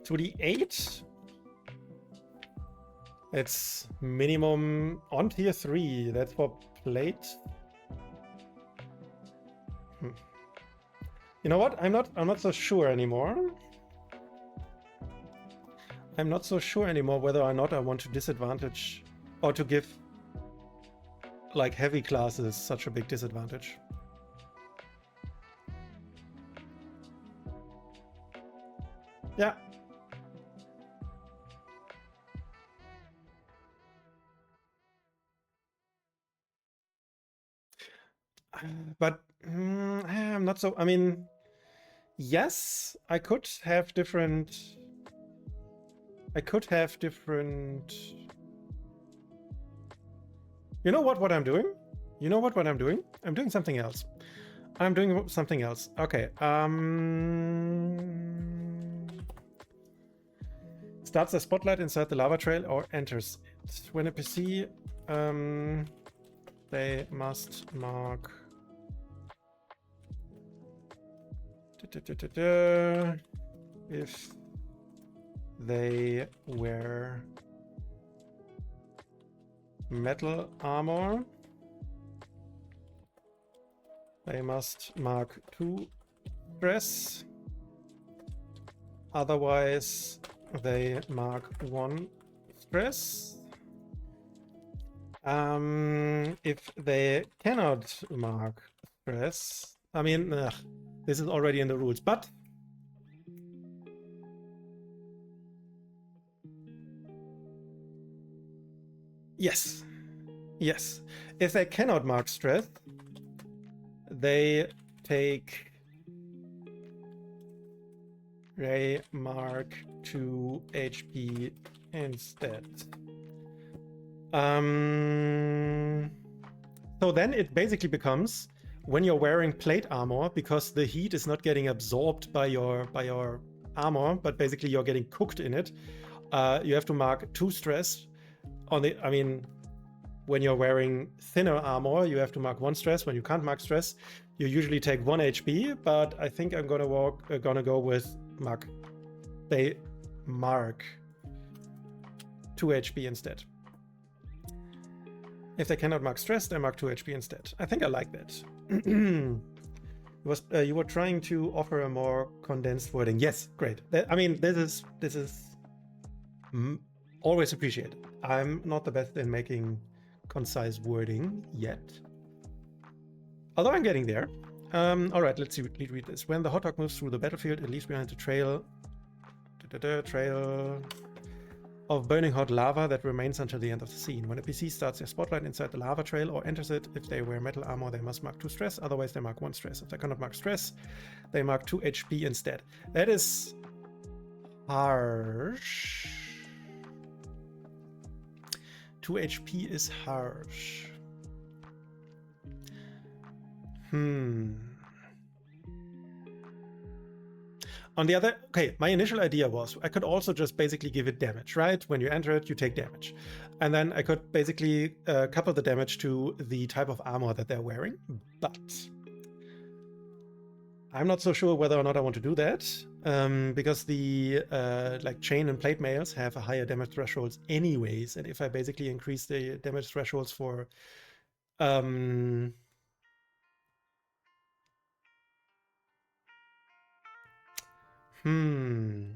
To the 8. It's minimum on tier 3. That's for plate. You know what? I'm not so sure anymore. I'm not so sure anymore whether or not I want to disadvantage or to give like heavy classes such a big disadvantage. Yeah. But I'm not so. I mean, yes, I could have different. You know what I'm doing? You know what I'm doing? I'm doing something else. I'm doing something else. Okay. Starts a spotlight inside the lava trail or enters it. When a PC, they must mark. If they wear metal armor, they must mark 2 stress. Otherwise, they mark 1 stress. If they cannot mark stress, I mean, this is already in the rules, but yes. If they cannot mark stress, they mark 2 HP instead. So then it basically becomes when you're wearing plate armor, because the heat is not getting absorbed by your armor, but basically you're getting cooked in it. You have to mark 2 stress on the. I mean, when you're wearing thinner armor, you have to mark 1 stress. When you can't mark stress, you usually take 1 HP. But I think I'm gonna go with mark. They mark 2 HP instead. If they cannot mark stress, they mark 2 HP instead. I think I like that. You were trying to offer a more condensed wording. Yes, great. I mean, this is always appreciated. I'm not the best in making concise wording yet, although I'm getting there. All right, let's read this. When the hot dog moves through the battlefield, it leaves behind a trail of burning hot lava that remains until the end of the scene. When a PC starts their spotlight inside the lava trail or enters it, if they wear metal armor, they must mark 2 stress. Otherwise, they mark 1 stress. If they cannot mark stress, they mark 2 HP instead. That is harsh. 2 HP is harsh. On the other, okay, my initial idea was I could also just basically give it damage, right? When you enter it, you take damage. And then I could basically couple the damage to the type of armor that they're wearing. But I'm not so sure whether or not I want to do that, because the like chain and plate mails have a higher damage thresholds anyways. And if I basically increase the damage thresholds for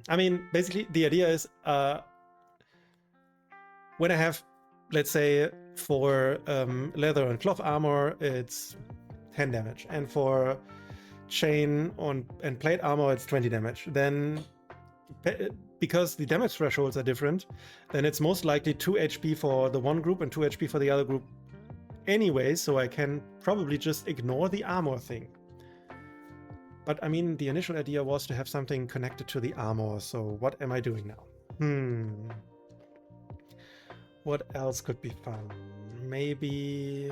I mean, basically the idea is when I have, let's say, for leather and cloth armor, it's 10 damage, and for chain and plate armor, it's 20 damage. Then, because the damage thresholds are different, then it's most likely 2 HP for the one group and 2 HP for the other group anyway, so I can probably just ignore the armor thing. But I mean, the initial idea was to have something connected to the armor, so what am I doing now? What else could be fun? Maybe...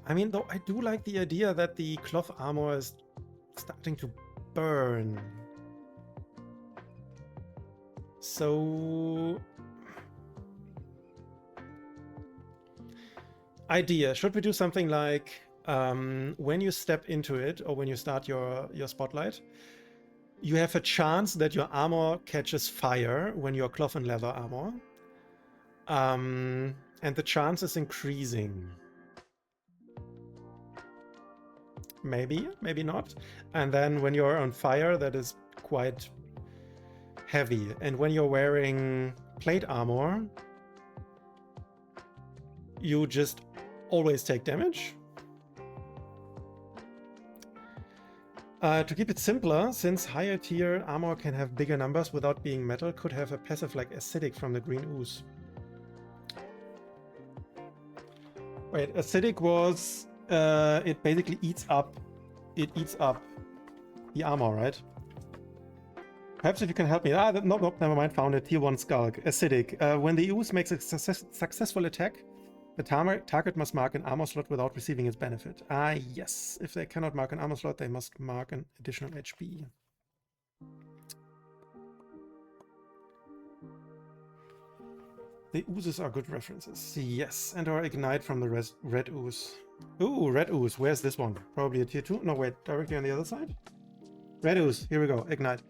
I mean, though, I do like the idea that the cloth armor is starting to burn. So... idea, should we do something like when you step into it or when you start your spotlight, you have a chance that your armor catches fire when you're cloth and leather armor. And the chance is increasing. Maybe, maybe not. And then when you're on fire, that is quite heavy. And when you're wearing plate armor, you just always take damage. To keep it simpler, since higher tier armor can have bigger numbers without being metal, could have a passive like acidic from the green ooze. Wait, acidic was it basically eats up the armor, right? Perhaps if you can help me. Nope, never mind. Found it. Tier 1 Skulk. Acidic. When the ooze makes a successful attack, the target must mark an armor slot without receiving its benefit. Ah, yes. If they cannot mark an armor slot, they must mark an additional HP. The oozes are good references. Yes, and our ignite from the red ooze. Ooh, red ooze. Where's this one? Probably a tier 2? No, wait. Directly on the other side? Red ooze. Here we go. Ignite.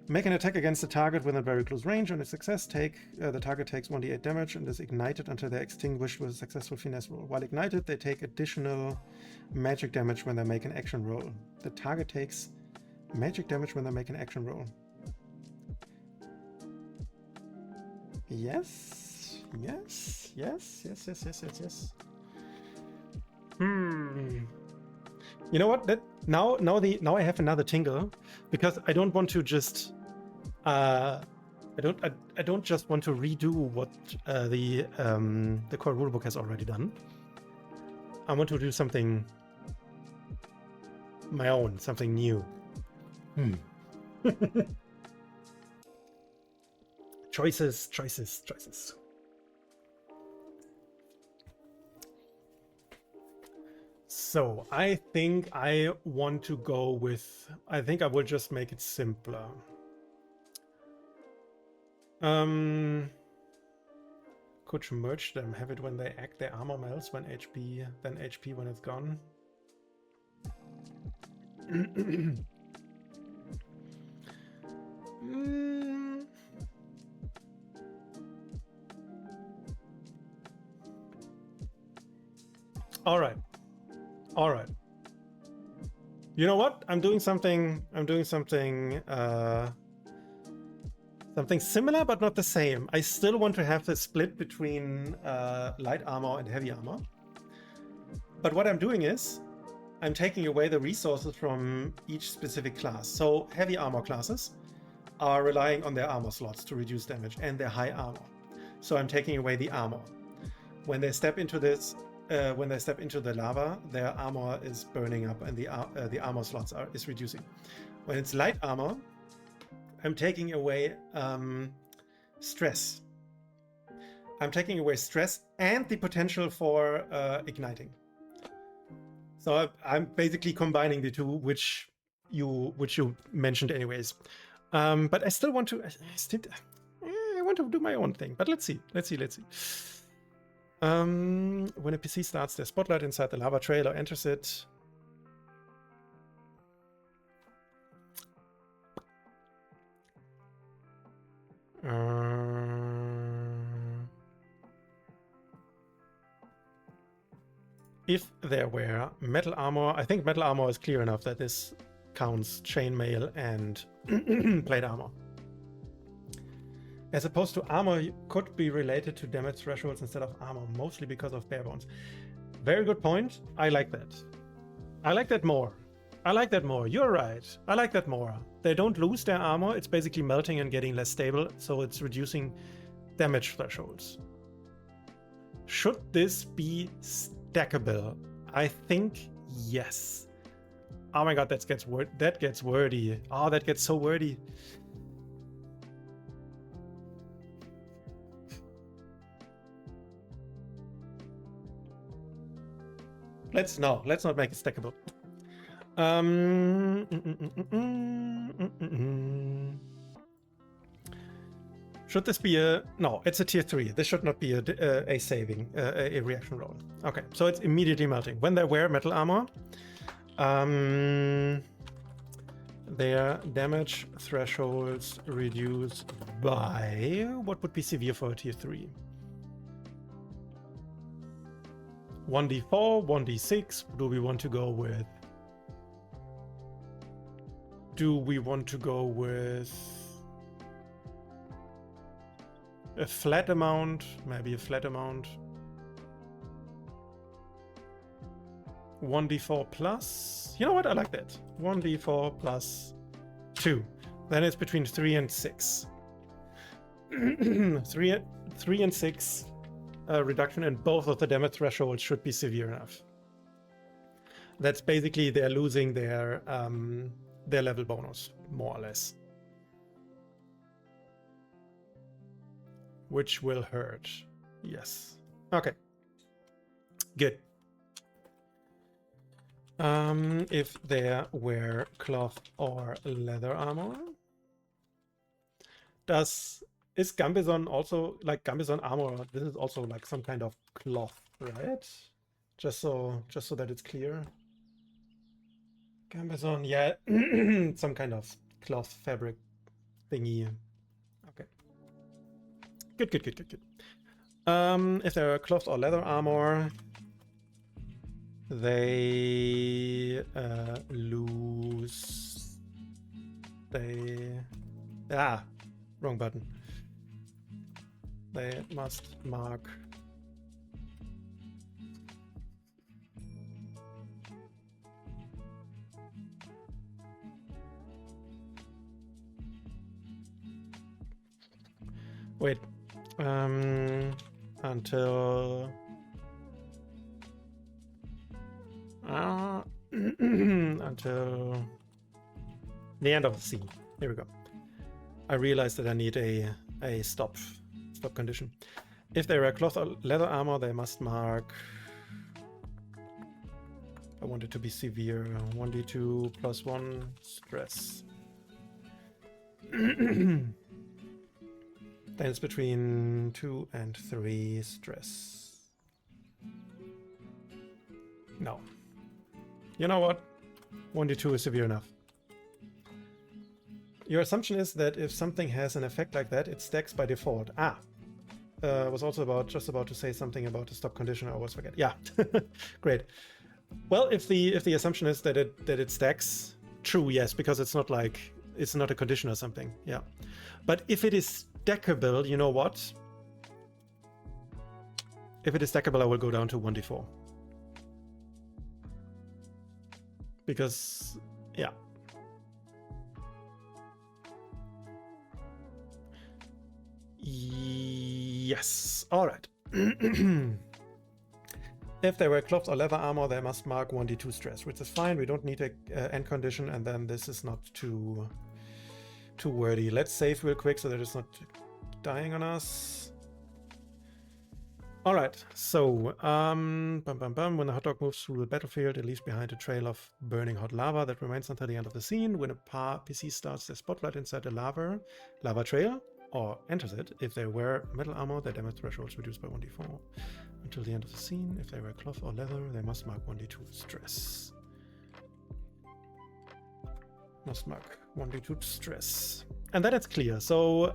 Make an attack against the target within very close range. On a success, the target takes 1d8 damage and is ignited until they're extinguished with a successful finesse roll. While ignited, they take additional magic damage when they make an action roll. The target takes magic damage when they make an action roll. Yes. Yes. Yes. Yes. Yes. Yes. Yes. Yes. You know what? Now I have another tingle, because I don't want to just I don't just want to redo what the core rulebook has already done. I want to do something my own, something new. Choices. So I think I want to go with, I think I will just make it simpler. Could merge them, have it when they act, their armor melts when HP, then HP when it's gone. All right. All right. You know what? I'm doing something similar, but not the same. I still want to have the split between light armor and heavy armor. But what I'm doing is I'm taking away the resources from each specific class. So heavy armor classes are relying on their armor slots to reduce damage and their high armor. So I'm taking away the armor. When they step into this, when they step into the lava, their armor is burning up and the armor slots is reducing. When it's light armor, I'm taking away stress. I'm taking away stress and the potential for igniting. So I'm basically combining the two, which you mentioned anyways. But I still want to. I want to do my own thing. But let's see. When a PC starts their spotlight inside the lava trail or enters it, if there were metal armor, I think metal armor is clear enough that this counts chainmail and plate armor. As opposed to armor, could be related to damage thresholds instead of armor, mostly because of bare bones. Very good point. I like that. I like that more. I like that more. You're right. I like that more. They don't lose their armor. It's basically melting and getting less stable, so it's reducing damage thresholds. Should this be stackable? I think yes. Oh my god, that gets wordy. Oh, that gets so wordy. Let's not make it stackable. Should this be a... No, it's a tier 3. This should not be a saving, a reaction roll. Okay, so it's immediately melting. When they wear metal armor, their damage thresholds reduce by... What would be severe for a tier 3? 1d4, 1d6. Do we want to go with... a flat amount? Maybe a flat amount. 1d4 plus... You know what? I like that. 1d4 plus 2. Then it's between 3 and 6. 3 and 6 reduction in both of the damage thresholds should be severe enough. That's basically they're losing their level bonus, more or less. Which will hurt. Yes. Okay. Good. If they wear cloth or leather armor, is Gambizon also like Gambizon armor? This is also like some kind of cloth, right? Just so that it's clear. Gambizon, yeah, some kind of cloth fabric thingy. Okay. Good. If they're cloth or leather armor, they lose. Wrong button. They must mark. Wait. Until until the end of the scene. Here we go. I realized that I need a stop condition. If they wear cloth or leather armor, they must mark. I want it to be severe. 1d2 plus 1 stress. Then it's between 2 and 3 stress. No. You know what? 1d2 is severe enough. Your assumption is that if something has an effect like that, it stacks by default. I was also just about to say something about the stop condition. I always forget. Yeah, great. Well, if the assumption is that it stacks, true, yes, because it's not like it's not a condition or something. Yeah, but if it is stackable, you know what? If it is stackable, I will go down to 1d4 because yeah. Yes. All right. If they wear cloth or leather armor, they must mark 1d2 stress, which is fine. We don't need a end condition, and then this is not too wordy. Let's save real quick so that it's not dying on us. All right. So, when the hot dog moves through the battlefield, it leaves behind a trail of burning hot lava that remains until the end of the scene. When a PC starts their spotlight inside the lava trail, or enters it, if they wear metal armor, their damage threshold is reduced by 1d4 until the end of the scene. If they wear cloth or leather, they must mark 1d2 stress. Must mark 1d2 stress. And then it's clear. So,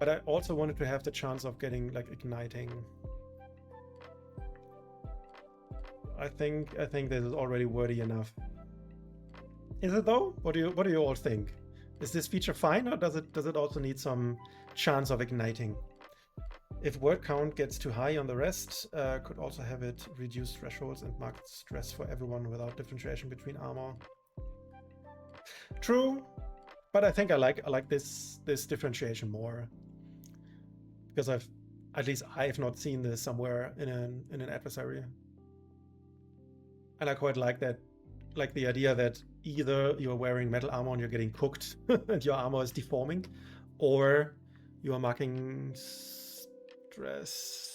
but I also wanted to have the chance of getting like igniting. I think this is already wordy enough. Is it though? What do you all think? Is this feature fine, or does it also need some chance of igniting? If word count gets too high on the rest, could also have it reduce thresholds and mark stress for everyone without differentiation between armor. True, but I think I like this differentiation more, because I've not seen this somewhere in an adversary. And I quite like that, like the idea that either you're wearing metal armor and you're getting cooked and your armor is deforming, or you are marking stress.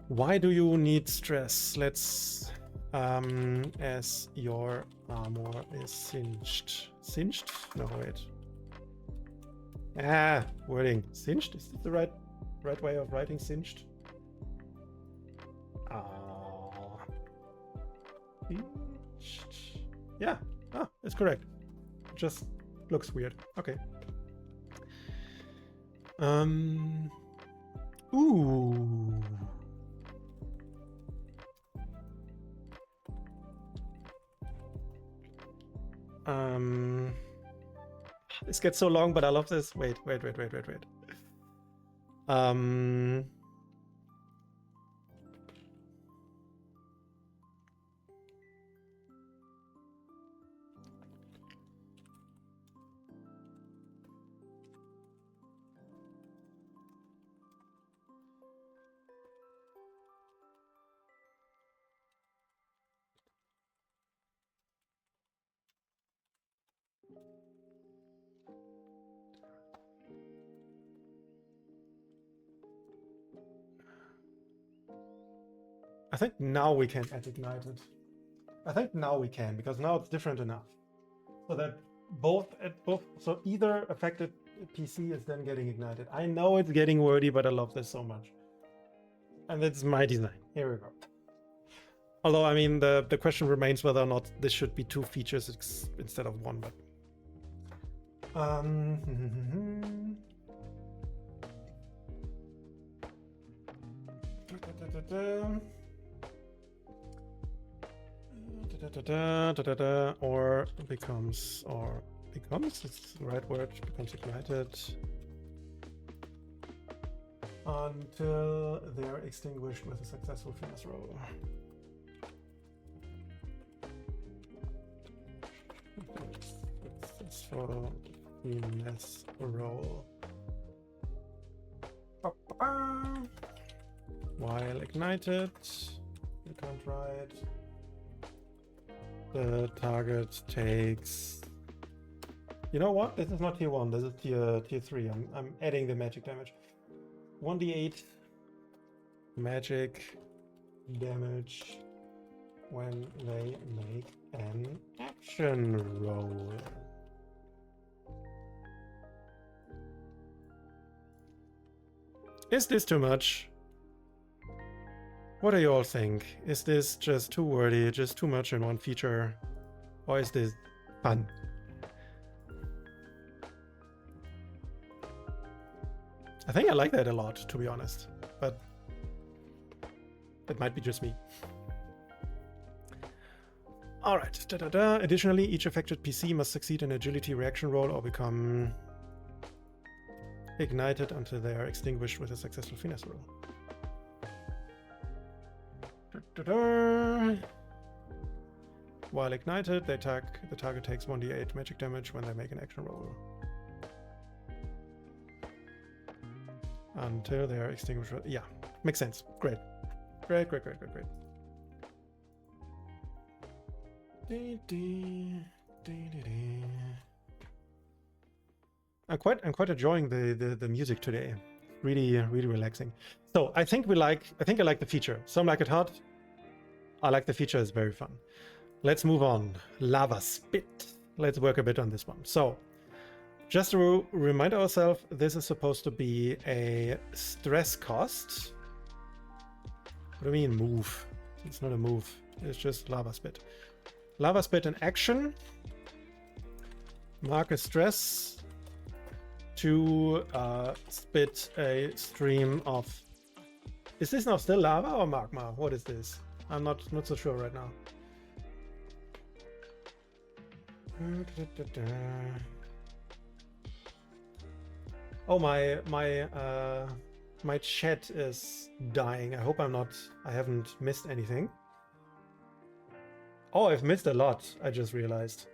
Why do you need stress? Let's as your armor is singed. Singed? No, wait. Wording. Singed? Is this the right way of writing singed? Singed. Yeah, it's correct. It just looks weird. Okay. Ooh. This gets so long, but I love this. Wait. I think now we can add ignited. I think now we can, because now it's different enough. So that so either affected PC is then getting ignited. I know it's getting wordy, but I love this so much. And that's my design. Here we go. Although, I mean, the question remains whether or not this should be 2 features instead of 1, but... or becomes, it's the right word, becomes ignited until they're extinguished with a successful finesse roll. Successful finesse roll. While ignited, you can't write. The target takes... You know what? This is not tier 1, this is tier 3. I'm adding the magic damage. 1d8 magic damage when they make an action roll. Is this too much? What do you all think? Is this just too wordy, just too much in one feature? Or is this fun? I think I like that a lot, to be honest, but it might be just me. All right. Additionally, each affected PC must succeed an agility reaction roll or become ignited until they are extinguished with a successful finesse roll. While ignited, the target takes 1d8 magic damage when they make an action roll. Until they are extinguished. Yeah, makes sense. Great. Great. I'm quite enjoying the music today. Really relaxing. So I think I like the feature. Some like it hard. I like the feature, it's very fun. Let's move on. Lava spit. Let's work a bit on this one. So just to remind ourselves, this is supposed to be a stress cost. What do you mean move? It's not a move. It's just lava spit. Lava spit in action. Mark a stress to spit a stream of... Is this now still lava or magma? What is this? I'm not so sure right now. Oh, my chat is dying. I hope I haven't missed anything. Oh, I've missed a lot, I just realized.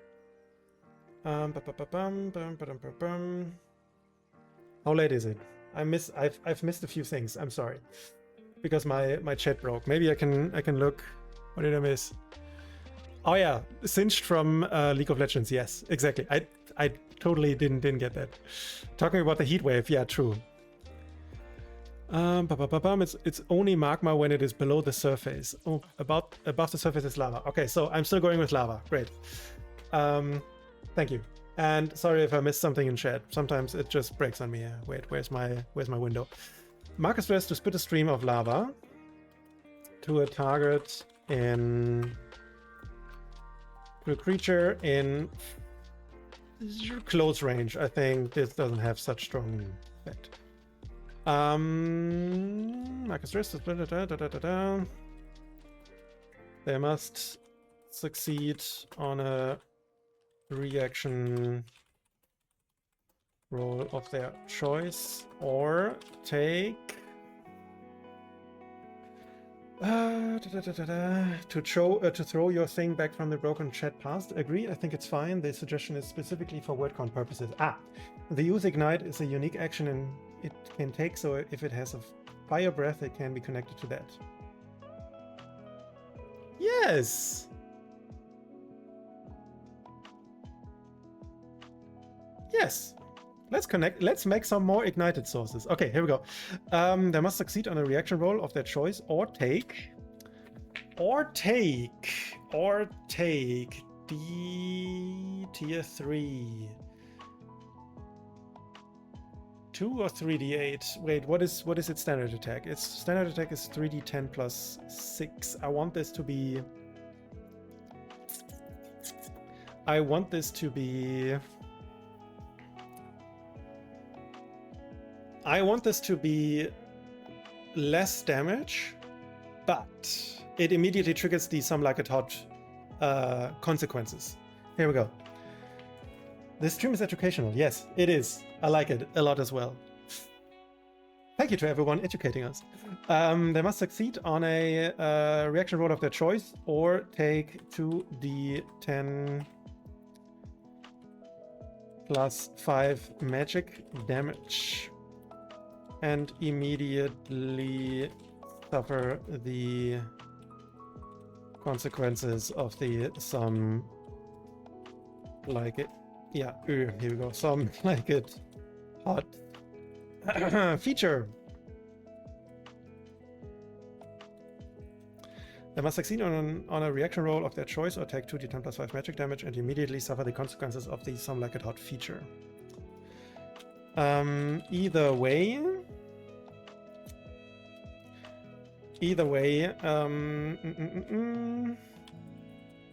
How late is it? I've missed a few things. I'm sorry. Because my chat broke. Maybe I can look. What did I miss? Oh yeah, Singed from League of Legends. Yes, exactly. I totally didn't get that. Talking about the heat wave. Yeah, true. It's only magma when it is below the surface. Oh, above the surface is lava. Okay, so I'm still going with lava. Great. Thank you. And sorry if I missed something in chat. Sometimes it just breaks on me. Wait, where's my window? Mark stress to spit a stream of lava to a target to a creature in close range. I think this doesn't have such strong effect. Mark stress to split They must succeed on a reaction roll of their choice or take to throw your thing back from the broken chat past. Agree, I think it's fine. The suggestion is specifically for word count purposes. The use ignite is a unique action and it can take, so if it has a fire breath, it can be connected to that. Yes. Yes. Let's make some more ignited sources. Okay, here we go. They must succeed on a reaction roll of their choice or take D tier 3. 2 or 3d8. Wait, what is its standard attack? Its standard attack is 3d10 plus 6. I want this to be less damage, but it immediately triggers the some like it hot consequences. Here we go. This stream is educational. Yes, it is. I like it a lot as well. Thank you to everyone educating us. They must succeed on a reaction roll of their choice or take 2d10 plus 5 magic damage and immediately suffer the consequences of the some like it. Yeah, here we go. Some like it hot feature. They must succeed on a reaction roll of their choice or take 2d10 plus 5 magic damage and immediately suffer the consequences of the some like it hot feature. Either way,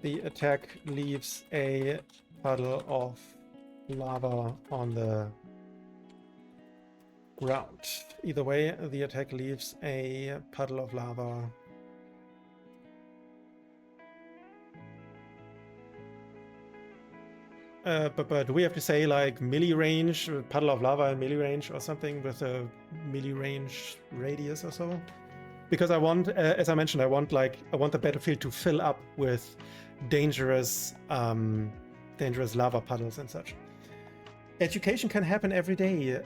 the attack leaves a puddle of lava on the ground. Either way, the attack leaves a puddle of lava but do we have to say like melee range, puddle of lava and melee range or something with a melee range radius or so? Because I want, as I mentioned, I want the battlefield to fill up with dangerous lava puddles and such. Education can happen every day.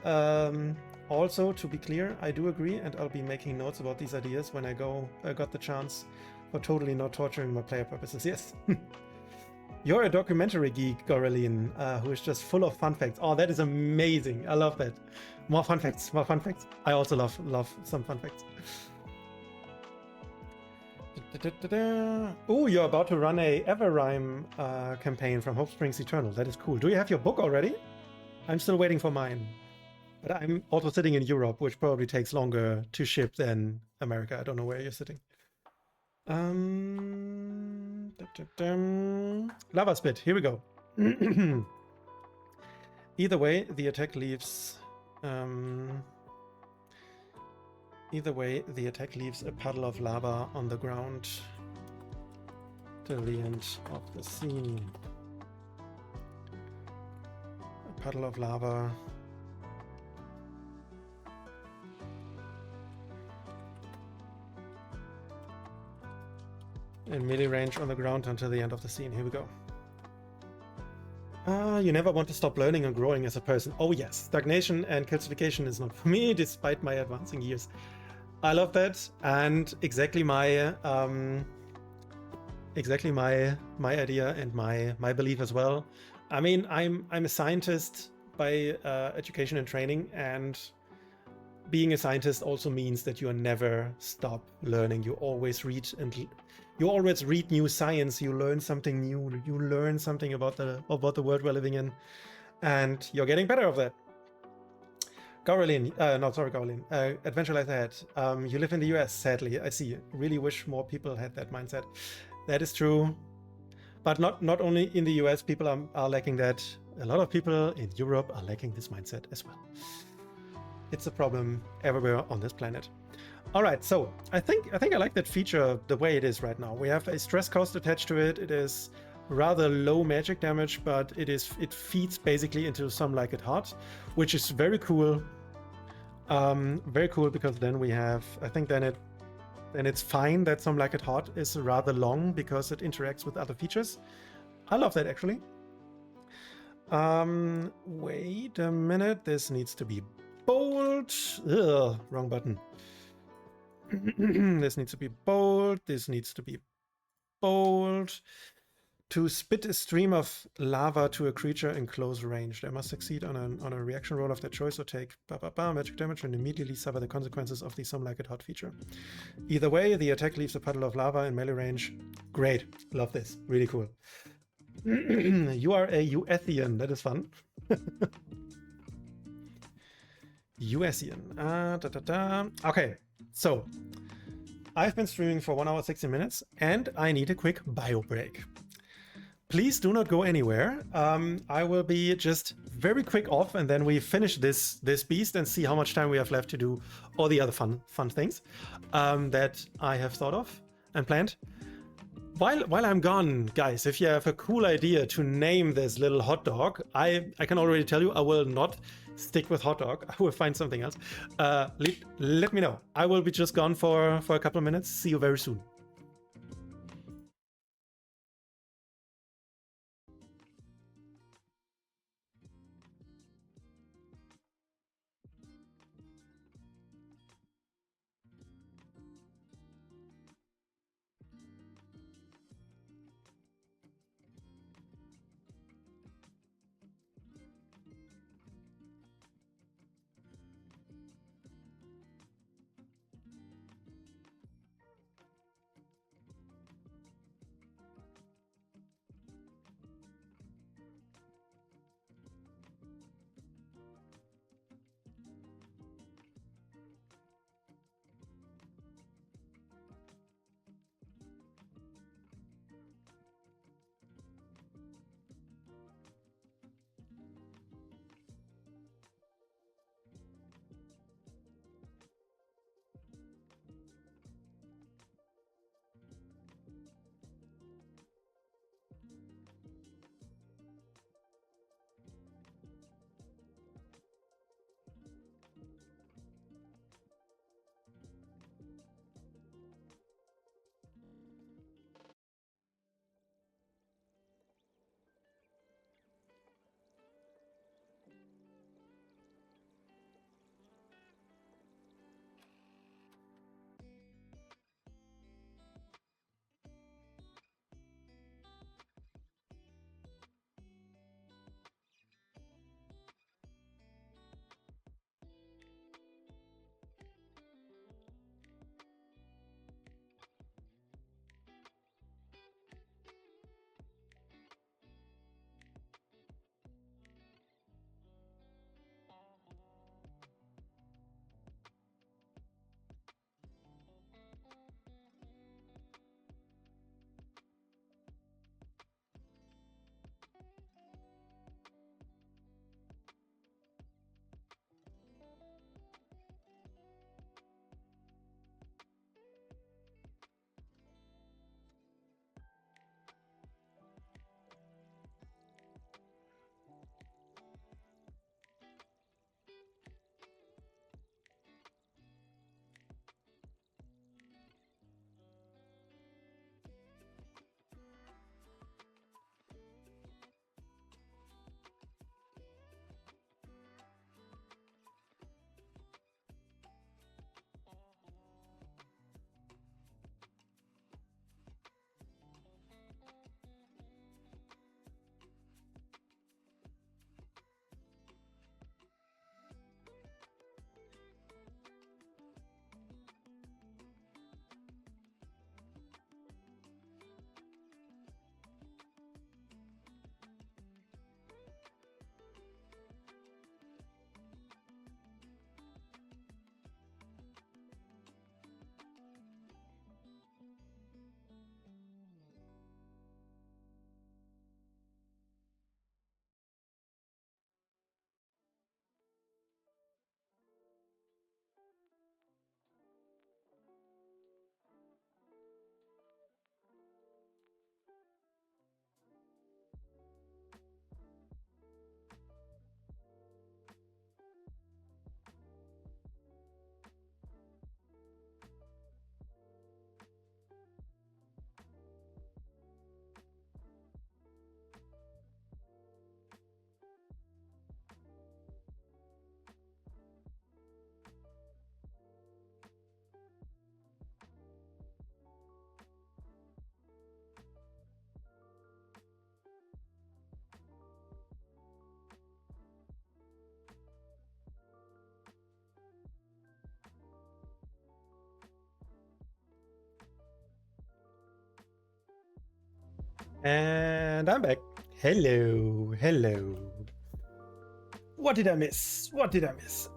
Also, to be clear, I do agree, and I'll be making notes about these ideas when I got the chance for totally not torturing my player purposes. Yes. You're a documentary geek, Goraline, who is just full of fun facts. Oh, that is amazing. I love that. More fun facts, more fun facts. I also love some fun facts. Oh, you're about to run a Everrhyme campaign from Hope Springs Eternal. That is cool. Do you have your book already? I'm still waiting for mine. But I'm also sitting in Europe, which probably takes longer to ship than America. I don't know where you're sitting. Lava spit. Here we go. Either way, the attack leaves. Either way, the attack leaves a puddle of lava on the ground till the end of the scene. A puddle of lava in melee range on the ground until the end of the scene. Here we go. You never want to stop learning and growing as a person. Oh yes, stagnation and calcification is not for me, despite my advancing years. I love that, and exactly my idea and my belief as well. I mean, I'm a scientist by education and training, and being a scientist also means that you never stop learning. You always read new science. You learn something new. You learn something about the world we're living in, and you're getting better of that. Caroline, Caroline. Adventure Life Ahead. You live in the US, sadly. I see. Really wish more people had that mindset. That is true, but not only in the US. People are lacking that. A lot of people in Europe are lacking this mindset as well. It's a problem everywhere on this planet. All right, so I think I like that feature the way it is right now. We have a stress cost attached to it. It is rather low magic damage, but it feeds basically into Some Like It Hot, which is very cool. Very cool, because then we have, I think then it's fine that Some Like It Hot is rather long because it interacts with other features. I love that actually. Wait a minute, this needs to be bold. Ugh, wrong button. This needs to be bold. This needs to be bold. To spit a stream of lava to a creature in close range. They must succeed on a reaction roll of their choice or take magic damage and immediately suffer the consequences of the Some Like It Hot feature. Either way, the attack leaves a puddle of lava in melee range. Great. Love this. Really cool. You are a Uethian. That is fun. Uethian. Okay, so I've been streaming for 1 hour 16 minutes and I need a quick bio break. Please do not go anywhere. I will be just very quick off, and then we finish this beast and see how much time we have left to do all the other fun things that I have thought of and planned. While I'm gone, guys, if you have a cool idea to name this little hot dog, I can already tell you I will not stick with hot dog. I will find something else. Let me know. I will be just gone for a couple of minutes. See you very soon. And I'm back. Hello, hello. What did I miss? What did I miss?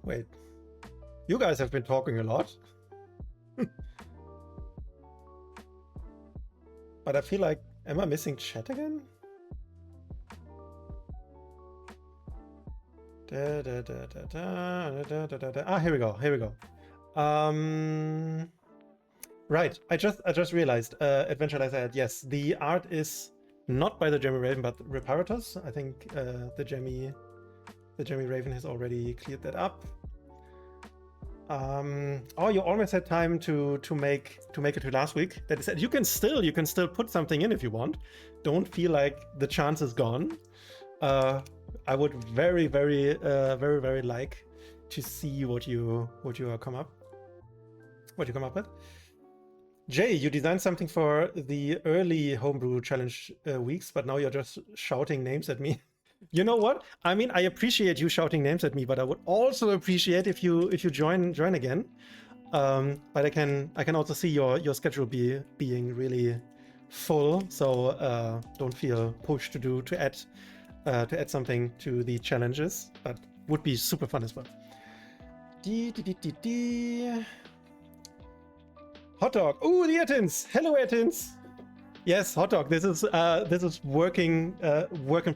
Wait, you guys have been talking a lot. But I feel like, am I missing chat again? Ah, here we go. Here we go. Right. I just realized. Adventure Lies Ahead. Yes, the art is not by the Gemmy Raven, but Reparatus. I think the Gemmy Raven has already cleared that up. Oh, you almost had time to make it to last week. That is, you can still put something in if you want. Don't feel like the chance is gone. I would very like to see what you come up with. Jay, you designed something for the early Homebrew challenge weeks, but now you're just shouting names at me. You know what? I mean, I appreciate you shouting names at me, but I would also appreciate if you join again. But I can also see your schedule being really full, so don't feel pushed to add something to the challenges, but would be super fun as well. Hot dog. Ooh, the Etins. Hello, Etins. Yes, hot dog. This is working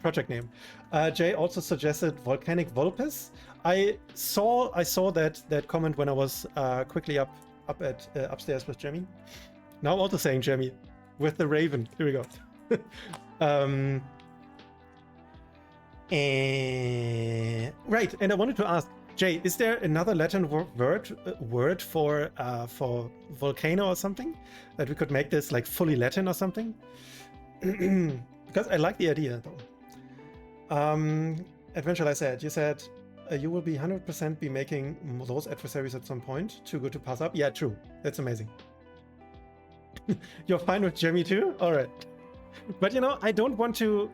project name. Jay also suggested volcanic vulpes. I saw that comment when I was quickly upstairs with Jemmy. Now I'm also saying Jemmy with the Raven. Here we go. Right, and I wanted to ask Jay, is there another Latin word for volcano or something that we could make this like fully Latin or something? Because I like the idea though. Adventure, I said, you said you will be 100% be making those adversaries at some point. Too good to pass up. Yeah, true. That's amazing. You're fine with Jemmy too? All right. But you know, I don't want to.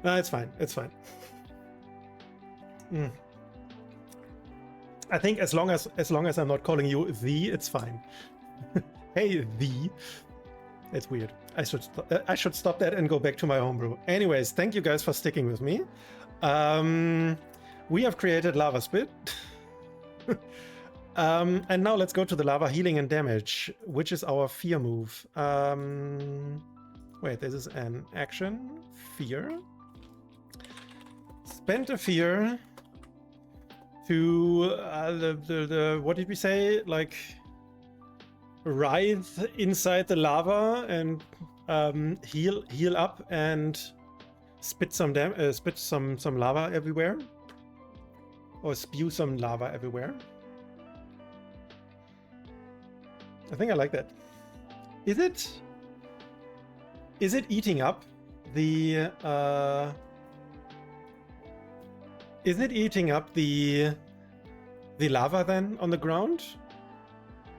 No, it's fine. It's fine. I think as long as I'm not calling you the, it's fine. Hey, the. It's weird. I should stop that and go back to my homebrew. Anyways, thank you guys for sticking with me. We have created Lava Spit. And now let's go to the lava healing and damage, which is our fear move. Wait, this is an action. Fear. Spend a fear to the what did we say? Like writhe inside the lava and heal up and spit some lava everywhere, or spew some lava everywhere. I think I like that. Is it eating up the is it eating up the lava then on the ground?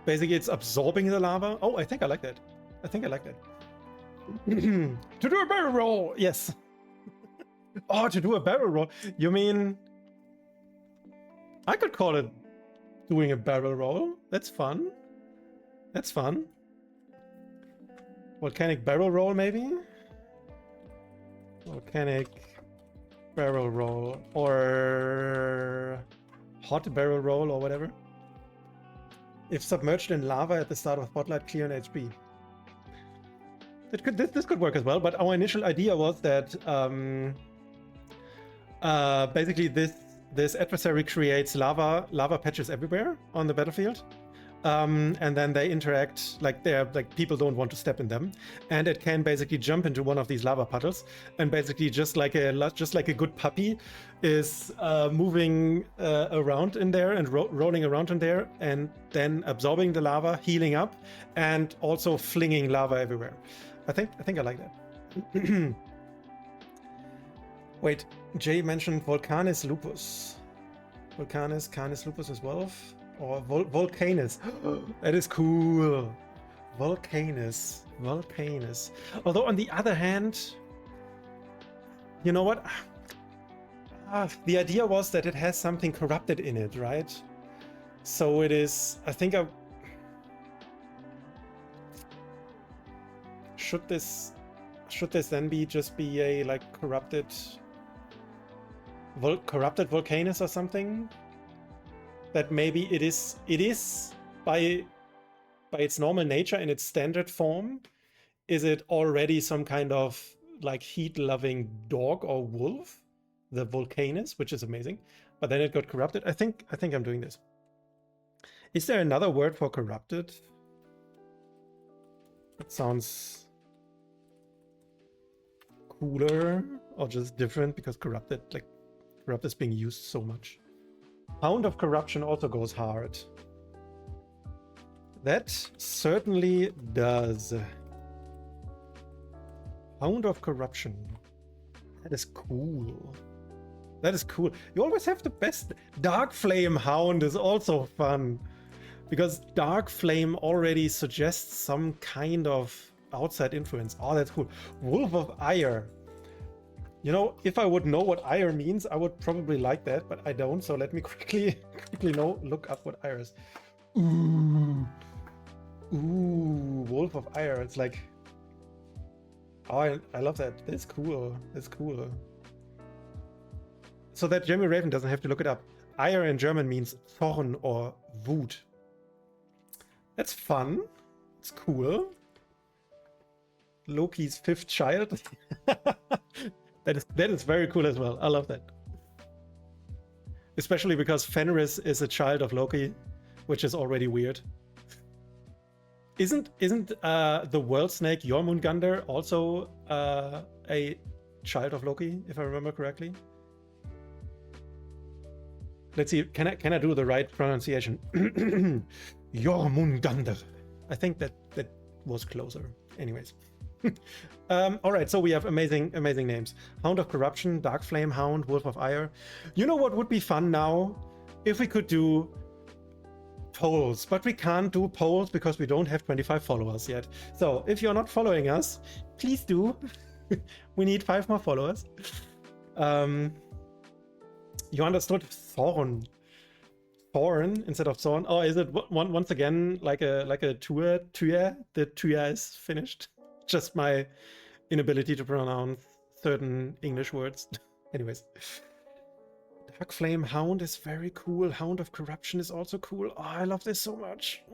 Basically, it's absorbing the lava. Oh, I think I like that. To do a barrel roll, yes. Oh, to do a barrel roll. You mean I could call it doing a barrel roll? That's fun. Volcanic barrel roll, maybe? Volcanic barrel roll, or hot barrel roll, or whatever. If submerged in lava at the start of Spotlight, clear an HP. This could work as well, but our initial idea was that basically this adversary creates lava patches everywhere on the battlefield. And then they interact like people don't want to step in them, and it can basically jump into one of these lava puddles, and basically just like a good puppy is moving around in there and rolling around in there, and then absorbing the lava, healing up, and also flinging lava everywhere. I think I like that. Wait, Jay mentioned Volcanis lupus. Volcanis, Canis lupus as well. Or Volcanus. That is cool. Volcanus. Although on the other hand, you know what? The idea was that it has something corrupted in it, right? So it is, I think should this then just be a like corrupted volcanus or something? That maybe it is by its normal nature in its standard form, is it already some kind of like heat-loving dog or wolf, the volcanus, which is amazing, but then it got corrupted. I think I'm doing this. Is there another word for corrupted? It sounds cooler or just different, because corrupted is being used so much. Hound of Corruption also goes hard. That certainly does. Hound of Corruption. That is cool. That is cool. You always have the best. Dark Flame Hound is also fun, because Dark Flame already suggests some kind of outside influence. Oh, that's cool. Wolf of Ire. You know, if I would know what ire means, I would probably like that, but I don't. So let me quickly look up what ire is. Ooh, Wolf of Ire. It's like, oh, I love that. That's cool. That's cool. So that Jeremy Raven doesn't have to look it up. Ire in German means thorn or Wut. That's fun. It's cool. Loki's fifth child. That is very cool as well. I love that. Especially because Fenris is a child of Loki, which is already weird. Isn't the world snake Jormungandr also a child of Loki, if I remember correctly? Let's see. Can I do the right pronunciation? Jormungandr. I think that was closer. Anyways. All right, so we have amazing names. Hound of Corruption, Dark Flame Hound, Wolf of Ire. You know what would be fun now? If we could do polls, but we can't do polls because we don't have 25 followers yet. So if you're not following us, please do. We need 5 more followers. You understood thorn instead of thorn. Oh, is it once again like a tour? The tour is finished. Just my inability to pronounce certain English words. Anyways. Dark Flame Hound is very cool. Hound of Corruption is also cool. Oh, I love this so much.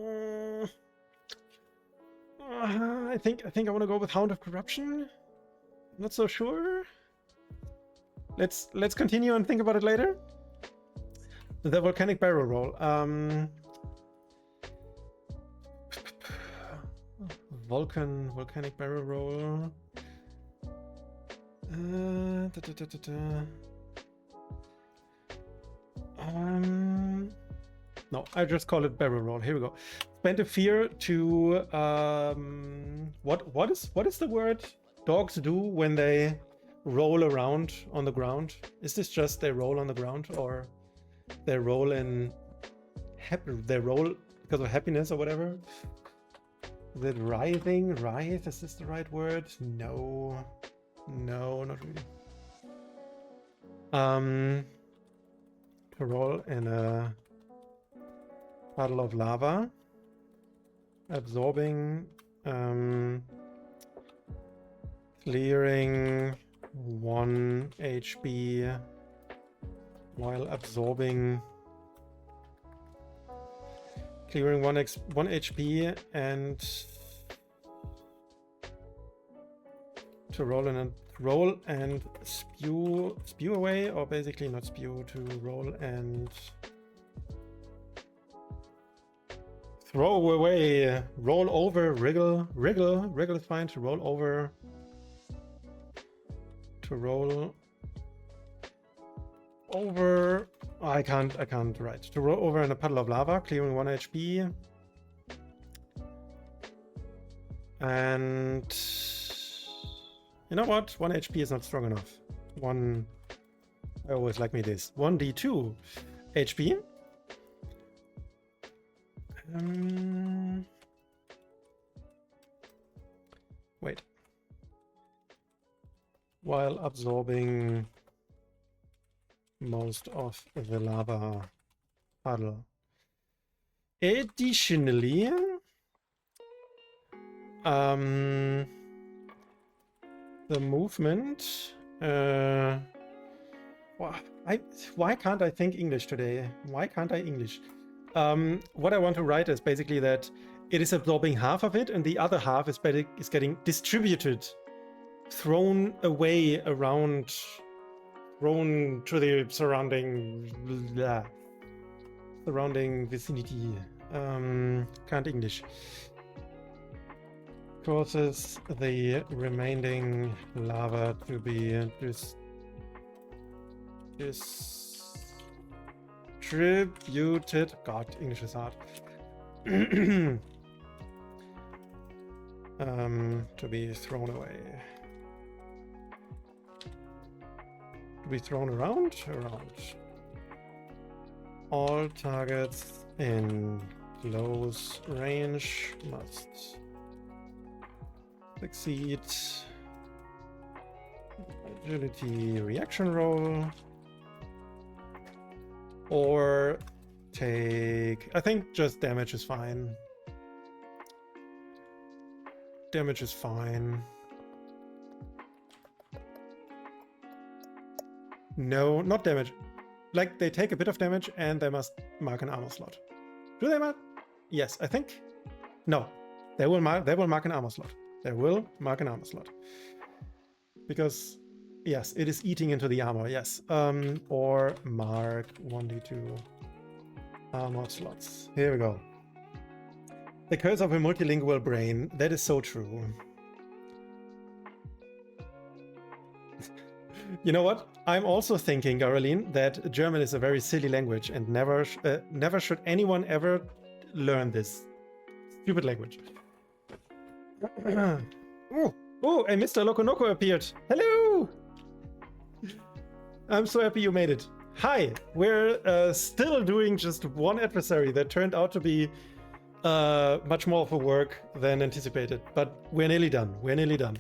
I think I want to go with Hound of Corruption. Not so sure. Let's continue and think about it later. The volcanic barrel roll. Volcanic barrel roll. No, I just call it barrel roll. Here we go. Spend a fear to what is the word dogs do when they roll around on the ground? Is this just they roll on the ground, or they roll they roll because of happiness or whatever? Is it writhing? Writhe? Is this the right word? No, not really. To roll in a puddle of lava, absorbing, clearing 1 HP while absorbing, clearing 1 HP, and to roll and spew away, or basically not spew, to roll and throw away, roll over, wriggle is fine. To roll over, to roll over, oh, I can't write. To roll over in a puddle of lava, clearing 1 HP, and you know what? 1 HP is not strong enough. I always like me this. 1d2 HP. Wait. While absorbing most of the lava puddle. Additionally, the movement. Why can't I think English today? Why can't I English? What I want to write is basically that it is absorbing half of it, and the other half is getting distributed, thrown away around, thrown to the surrounding vicinity. Can't English. Causes the remaining lava to be distributed. God, English is hard. To be thrown away. To be thrown around? Around. All targets in close range must succeed. Agility reaction roll. Or take... I think just damage is fine. Damage is fine. No, not damage. Like, they take a bit of damage and they must mark an armor slot. Do they mark? Yes, I think. No, they will mark an armor slot. They will mark an armor slot. Because, yes, it is eating into the armor, yes. Or mark 1d2 armor slots. Here we go. The curse of a multilingual brain. That is so true. You know what? I'm also thinking, Caroline, that German is a very silly language and never should anyone ever learn this stupid language. Oh, and Mr. Lokonoko appeared. Hello! I'm so happy you made it. Hi! We're still doing just one adversary that turned out to be much more of a work than anticipated, but we're nearly done. We're nearly done.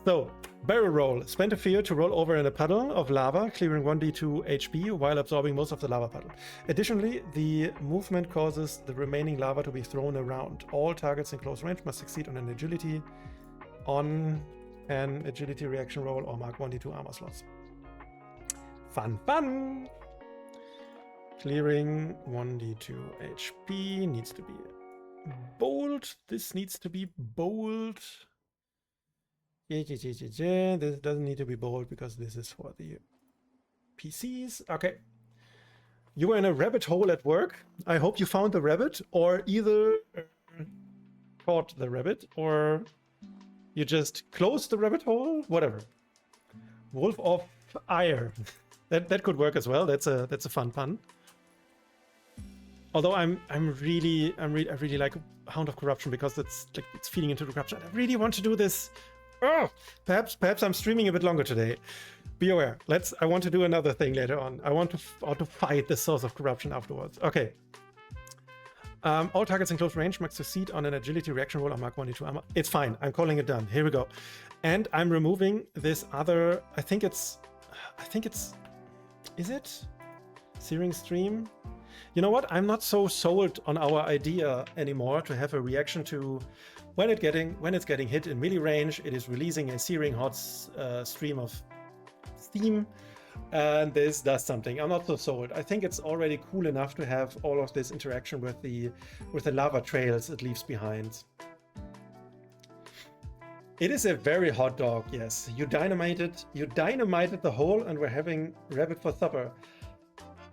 So, barrel roll. Spend a fear to roll over in a puddle of lava, clearing 1d2 HP while absorbing most of the lava puddle. Additionally, the movement causes the remaining lava to be thrown around. All targets in close range must succeed on an agility reaction roll or mark 1d2 armor slots. Fun, fun! Clearing 1d2 HP needs to be bold. This needs to be bold. This doesn't need to be bold because this is for the PCs. Okay. You were in a rabbit hole at work. I hope you found the rabbit, or either caught the rabbit, or you just closed the rabbit hole. Whatever. Wolf of Ire. That could work as well. That's a fun pun. Although I really like Hound of Corruption because it's feeding into the corruption. I really want to do this. Oh, perhaps I'm streaming a bit longer today. Be aware. I want to do another thing later on. I want to fight the source of corruption afterwards. Okay. All targets in close range must succeed on an agility reaction roll or mark 1d2 armor. It's fine. I'm calling it done. Here we go. And I'm removing this other. I think it's. Is it Searing Stream? You know what? I'm not so sold on our idea anymore to have a reaction to when it's getting hit in melee range, it is releasing a searing hot stream of steam, and this does something. I'm not so sold. I think it's already cool enough to have all of this interaction with the lava trails it leaves behind. It is a very hot dog, yes. You dynamited the hole, and we're having rabbit for supper.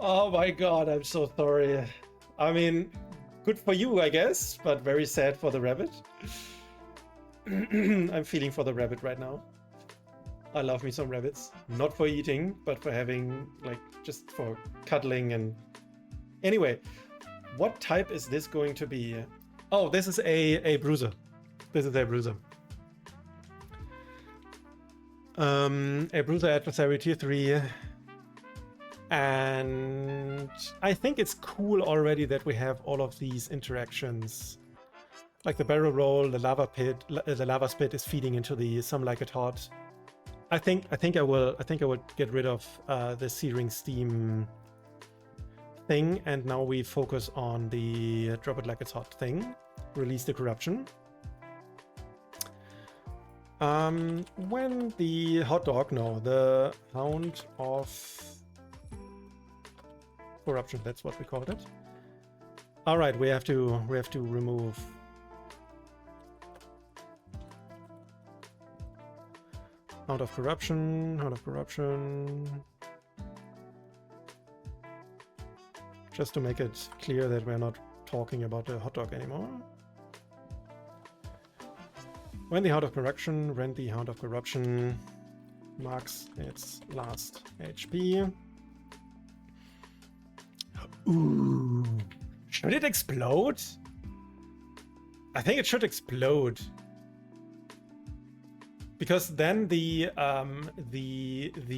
Oh my god, I'm so sorry. I mean, good for you, I guess, but very sad for the rabbit. I'm feeling for the rabbit right now. I love me some rabbits. Not for eating, but for having, just for cuddling and... Anyway, what type is this going to be? Oh, this is a bruiser. This is a bruiser. A bruiser adversary tier 3. And I think it's cool already that we have all of these interactions. Like the barrel roll, the lava pit, the lava spit is feeding into the some like it hot. I think I will get rid of the searing steam thing, and now we focus on the drop it like it's hot thing. Release the corruption. When the hot dog, no, the Hound of Corruption, that's what we called it. All right, we have to remove Hound of Corruption, just to make it clear that we're not talking about the hot dog anymore. When the Hound of Corruption marks its last HP. Ooh, should it explode? I think it should explode. Because then the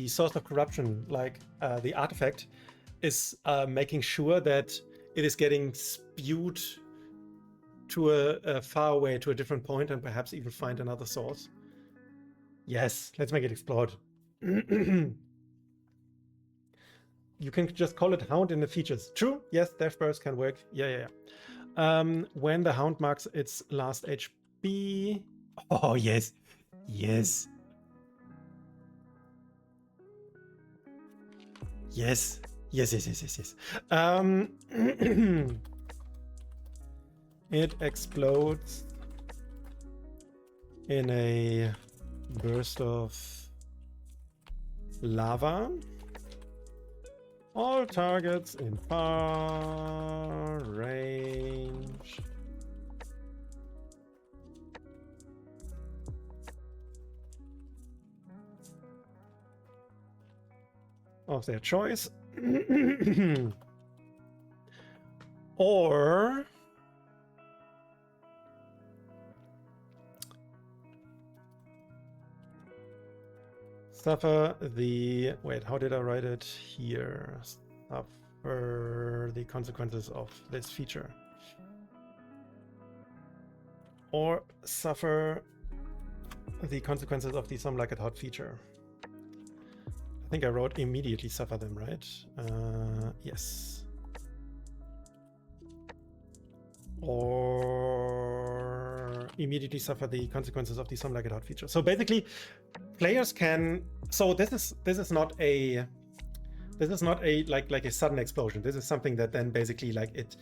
source of corruption, like the artifact, is making sure that it is getting spewed to a far away, to a different point, and perhaps even find another source. Yes, let's make it explode. You can just call it Hound in the features. True, yes, Death Burst can work. Yeah. When the Hound marks its last HP. Oh, yes. Yes. Yes. It explodes in a burst of lava. All targets in far range of their choice or suffer the, wait, how did I write it here? Suffer the consequences of this feature. Or suffer the consequences of the Some Like It Hot feature. I think I wrote immediately suffer them, right? Yes. Or immediately suffer the consequences of the Some Like It Hot feature. So basically, players can. So this is not a like a sudden explosion. This is something that then basically like it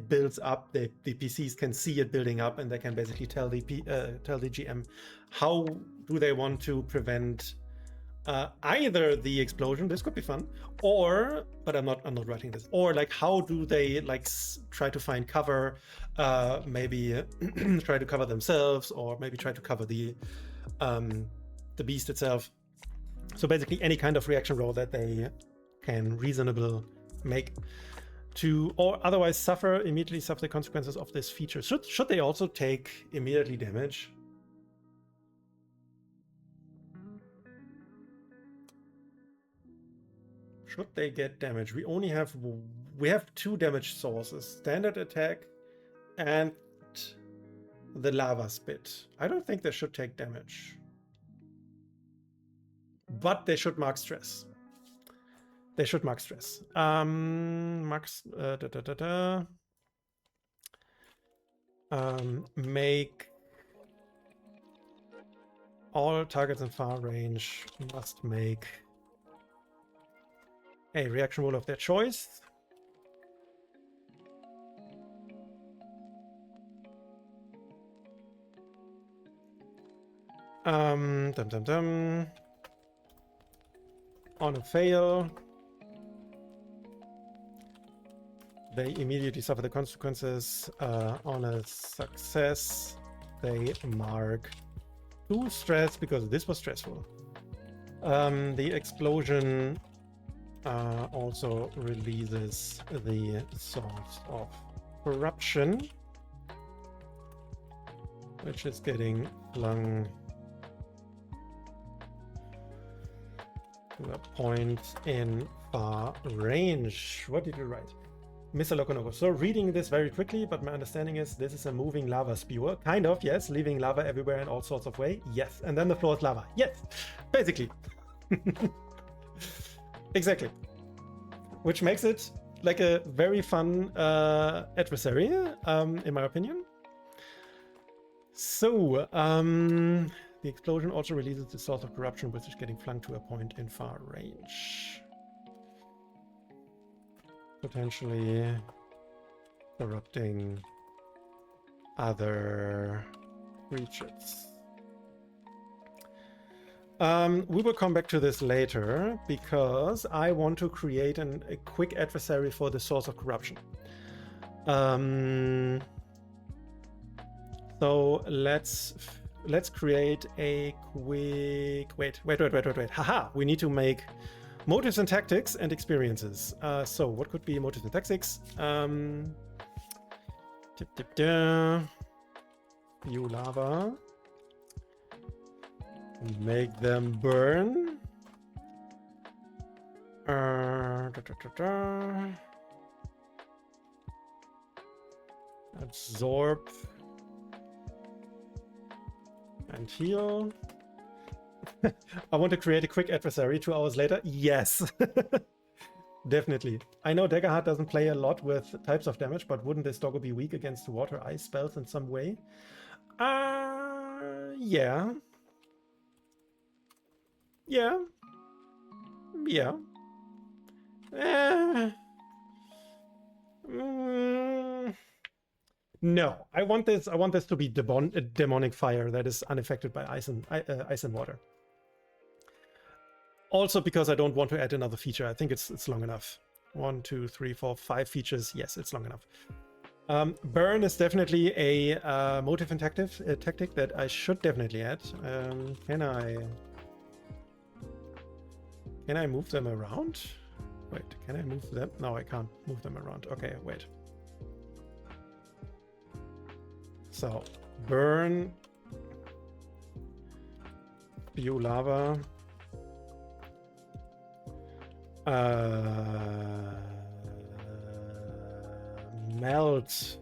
builds up. The PCs can see it building up, and they can basically tell the GM how do they want to prevent either the explosion. This could be fun, or but I'm not writing this. Or like how do they like try to find cover? Maybe try to cover themselves, or maybe try to cover the beast itself. So basically any kind of reaction roll that they can reasonably make to, or otherwise immediately suffer the consequences of this feature. Should they also take immediately damage? Should they get damage? We have two damage sources: standard attack and the lava spit. I don't think they should take damage, but they should mark stress. Make all targets in far range must make a reaction roll of their choice. On a fail, they immediately suffer the consequences. On a success, they mark 2 stress because this was stressful. The explosion also releases the source of corruption, which is getting flung to a point in far range. What did you write? Mr. Lokonoko. So reading this very quickly, but my understanding is this is a moving lava spewer. Kind of, yes. Leaving lava everywhere in all sorts of way. Yes. And then the floor is lava. Yes. Basically. Exactly. Which makes it like a very fun adversary, in my opinion. So, the explosion also releases the source of corruption, which is getting flung to a point in far range. Potentially corrupting other creatures. We will come back to this later because I want to create a quick adversary for the source of corruption. So let's create a quick wait. Haha, we need to make motives and tactics and experiences. So what could be motives and tactics? View lava. Make them burn. Absorb and heal. I want to create a quick adversary 2 hours later. Yes. Definitely. I know Daggerheart doesn't play a lot with types of damage, but wouldn't this doggo be weak against water ice spells in some way? Yeah. Yeah. Yeah. No, I want this to be demonic fire that is unaffected by ice and water. Also because I don't want to add another feature. I think it's long enough. 1, 2, 3, 4, 5 features. Yes, it's long enough. Burn is definitely a motive and tactic that I should definitely add. Can I move them around? Wait, can I move them? No, I can't move them around. Okay, wait. So, burn, spew lava, melt,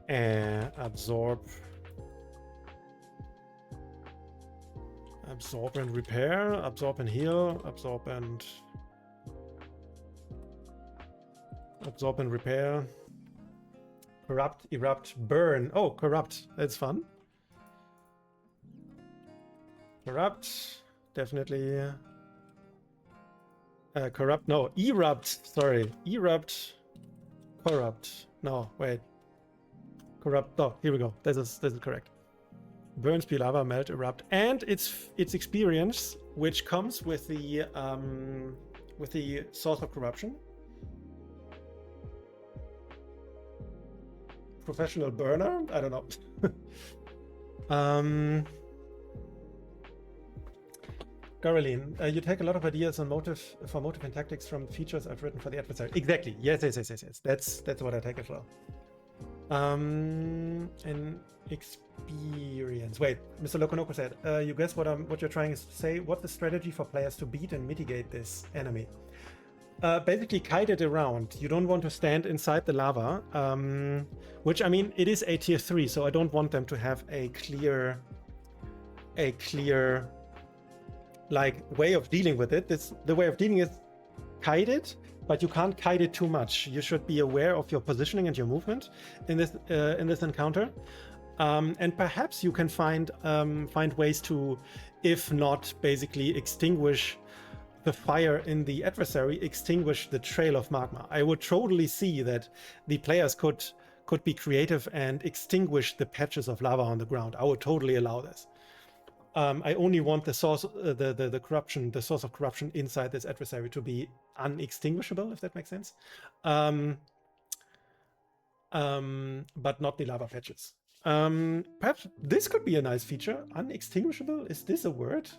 and absorb and repair, absorb and heal, absorb and repair. Corrupt, erupt, burn. Oh, corrupt. That's fun. Corrupt, definitely. Corrupt, no, erupt. Sorry, erupt, corrupt. No, wait. Corrupt. Oh, here we go. This is correct. Burn, spew lava, melt, erupt, and its experience, which comes with the source of corruption. Professional burner? I don't know. Caroline, you take a lot of ideas on motive and tactics from features I've written for the adversary. Exactly. Yes. That's what I take as well. An experience. Wait, Mr. Lokonoko said, you guess what you're trying to say? What's the strategy for players to beat and mitigate this enemy? Basically kite it around. You don't want to stand inside the lava, which, I mean, it is a tier 3, so I don't want them to have a clear like way of dealing with it. The way of dealing is kite it, but you can't kite it too much. You should be aware of your positioning and your movement in this encounter, and perhaps you can find ways to, if not basically extinguish the fire in the adversary, extinguish the trail of magma. I would totally see that the players could be creative and extinguish the patches of lava on the ground. I would totally allow this. I only want the source, the corruption, the source of corruption inside this adversary to be unextinguishable, if that makes sense. But not the lava patches. Perhaps this could be a nice feature. Unextinguishable? Is this a word?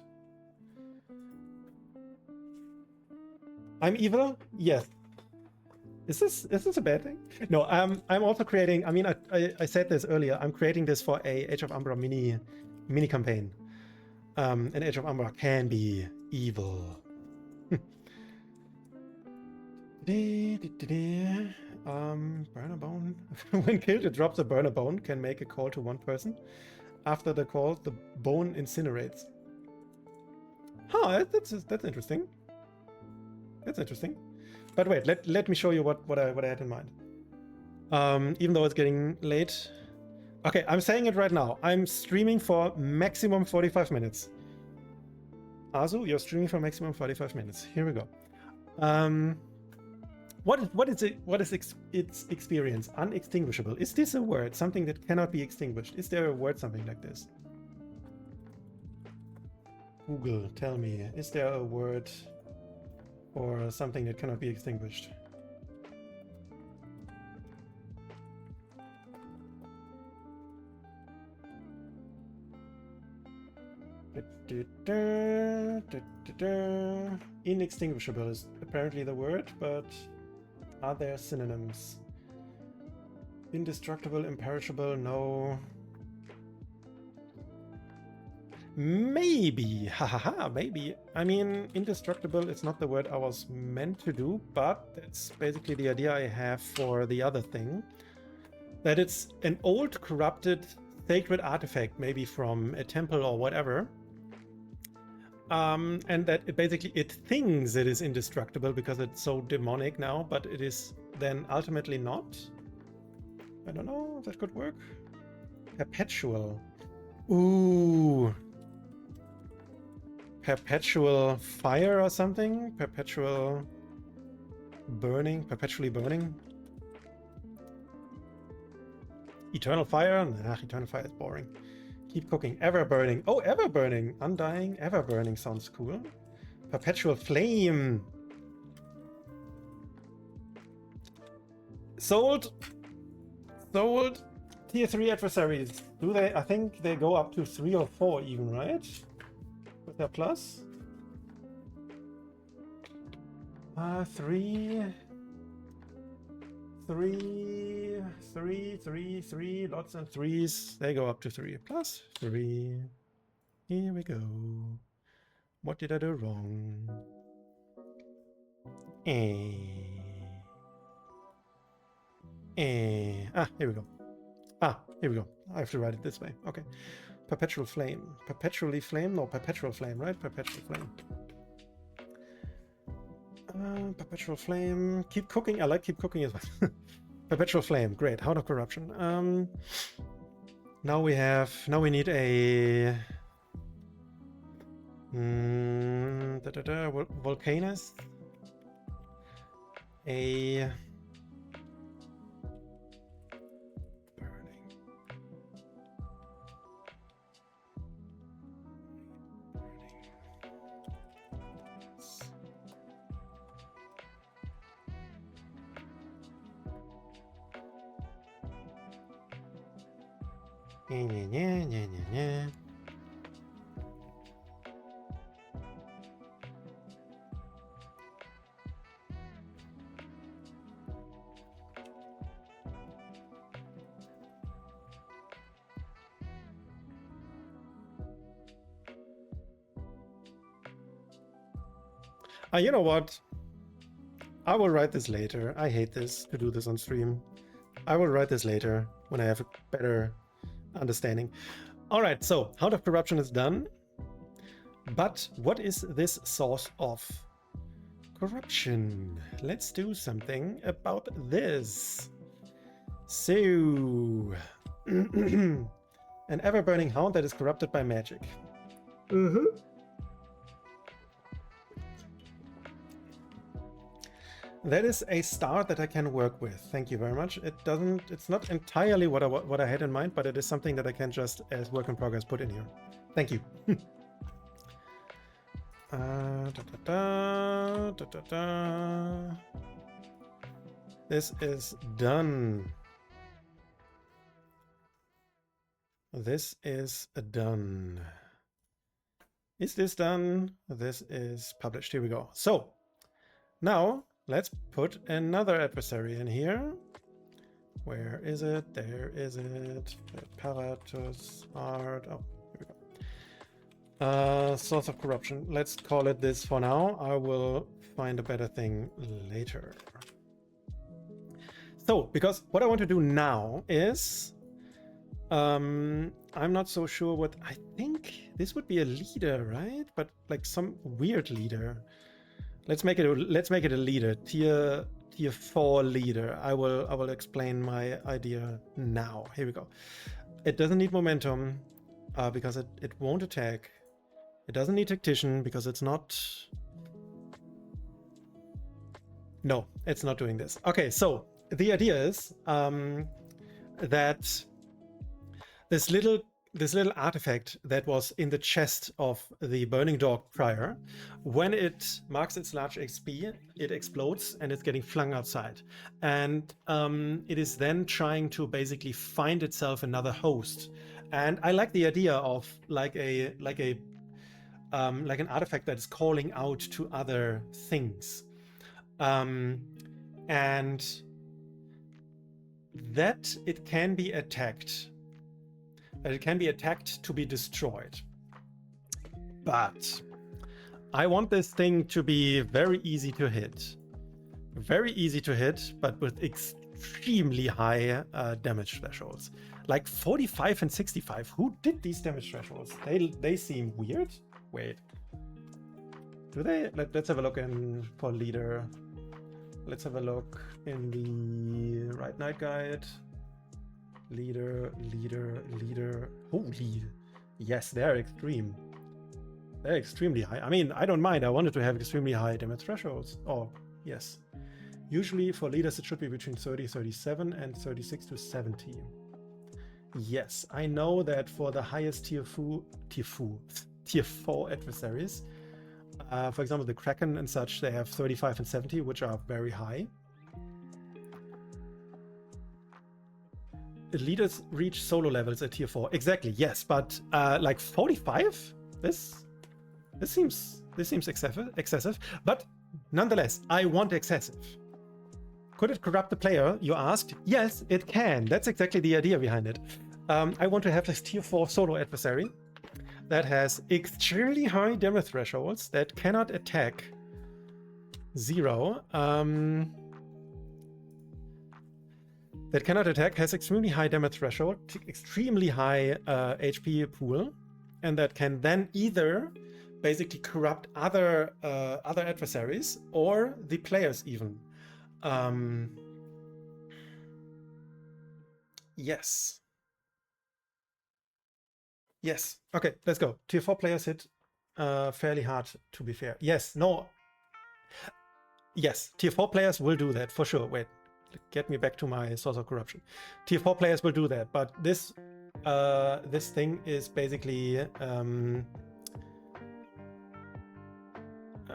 I'm evil? Yes. Is this a bad thing? No, I'm also creating, I mean, I said this earlier, I'm creating this for a Age of Umbra mini campaign. An Age of Umbra can be evil. Burn a bone. When killed, it drops a burn a bone. Can make a call to one person. After the call, the bone incinerates. Huh, that's interesting. That's interesting. But wait, let me show you what I had in mind. Even though it's getting late. Okay, I'm saying it right now. I'm streaming for maximum 45 minutes. Azu, you're streaming for maximum 45 minutes. Here we go. What is its experience? Unextinguishable. Is this a word? Something that cannot be extinguished? Is there a word something like this? Google, tell me. Is there a word or something that cannot be extinguished? Inextinguishable is apparently the word, but are there synonyms? Indestructible, imperishable, no. Maybe, hahaha, maybe. I mean, indestructible is not the word I was meant to do, but that's basically the idea I have for the other thing. That it's an old, corrupted, sacred artifact, maybe from a temple or whatever. And that it basically, it thinks it is indestructible because it's so demonic now, but it is then ultimately not. I don't know if that could work. Perpetual. Ooh. Perpetual fire or something? Perpetual burning? Perpetually burning? Eternal fire? Nah, eternal fire is boring. Keep cooking. Everburning. Oh, everburning. Undying. Everburning sounds cool. Perpetual flame. Sold. Sold. Tier 3 adversaries. Do they? I think they go up to 3 or 4 even, right? With their plus. 3. 3, 3, 3, 3, lots and 3s. They go up to 3 plus 3. Here we go. What did I do wrong? Here we go. Here we go. I have to write it this way. Okay. Perpetual flame. Perpetually flame? No, perpetual flame, right? Perpetual flame. Perpetual flame. Keep cooking. I like keep cooking as well. Perpetual flame. Great. Hound of Corruption. Now we need a volcanist. A you know what? I will write this later. I hate this, to do this on stream. I will write this later when I have a better understanding. All right, so Hound of Corruption is done. But what is this source of corruption? Let's do something about this. So, an ever-burning hound that is corrupted by magic. That is a start that I can work with. Thank you very much. It's not entirely what I had in mind, but it is something that I can just, as work in progress, put in here. Thank you. This is done. This is done. Is this done? This is published. Here we go. So now let's put another adversary in here. Where is it? There is it. Reparatus Art. Oh, here we go. Source of corruption. Let's call it this for now. I will find a better thing later. So, because what I want to do now is, I'm not so sure what, I think this would be a leader, right? But like some weird leader. Let's make it a leader, tier 4 leader. I will explain my idea now. Here we go. It doesn't need momentum because it won't attack. It doesn't need tactician because it's not. No, it's not doing this. Okay, so the idea is that this little artifact that was in the chest of the burning dog prior, when it marks its large XP, it explodes and it's getting flung outside, and it is then trying to basically find itself another host. And I like the idea of like an artifact that is calling out to other things, and that it can be attacked. That it can be attacked to be destroyed. But I want this thing to be very easy to hit. Very easy to hit, but with extremely high damage thresholds. Like 45 and 65. Who did these damage thresholds? They seem weird. Wait. Do they? Let's have a look for leader. Let's have a look in the Right Knight guide. Leader. Holy. Yes, they're extreme. They're extremely high. I mean, I don't mind. I wanted to have extremely high damage thresholds. Oh, yes. Usually for leaders, it should be between 30, 37 and 36 to 70. Yes, I know that for the highest tier 4 adversaries, for example, the Kraken and such, they have 35 and 70, which are very high. Leaders reach solo levels at tier 4. Exactly, yes, but like 45? This seems excessive, but nonetheless, I want excessive. Could it corrupt the player, you asked? Yes, it can. That's exactly the idea behind it. I want to have this tier 4 solo adversary that has extremely high damage thresholds, that cannot attack 0. That cannot attack, has extremely high damage threshold, extremely high HP pool, and that can then either basically corrupt other adversaries or the players even. Yes. Yes. Okay, let's go. Tier 4 players hit fairly hard, to be fair. Yes. No. Yes. Tier 4 players will do that for sure. Wait. Get me back to my source of corruption. Tier 4 players will do that, but this thing is basically oh,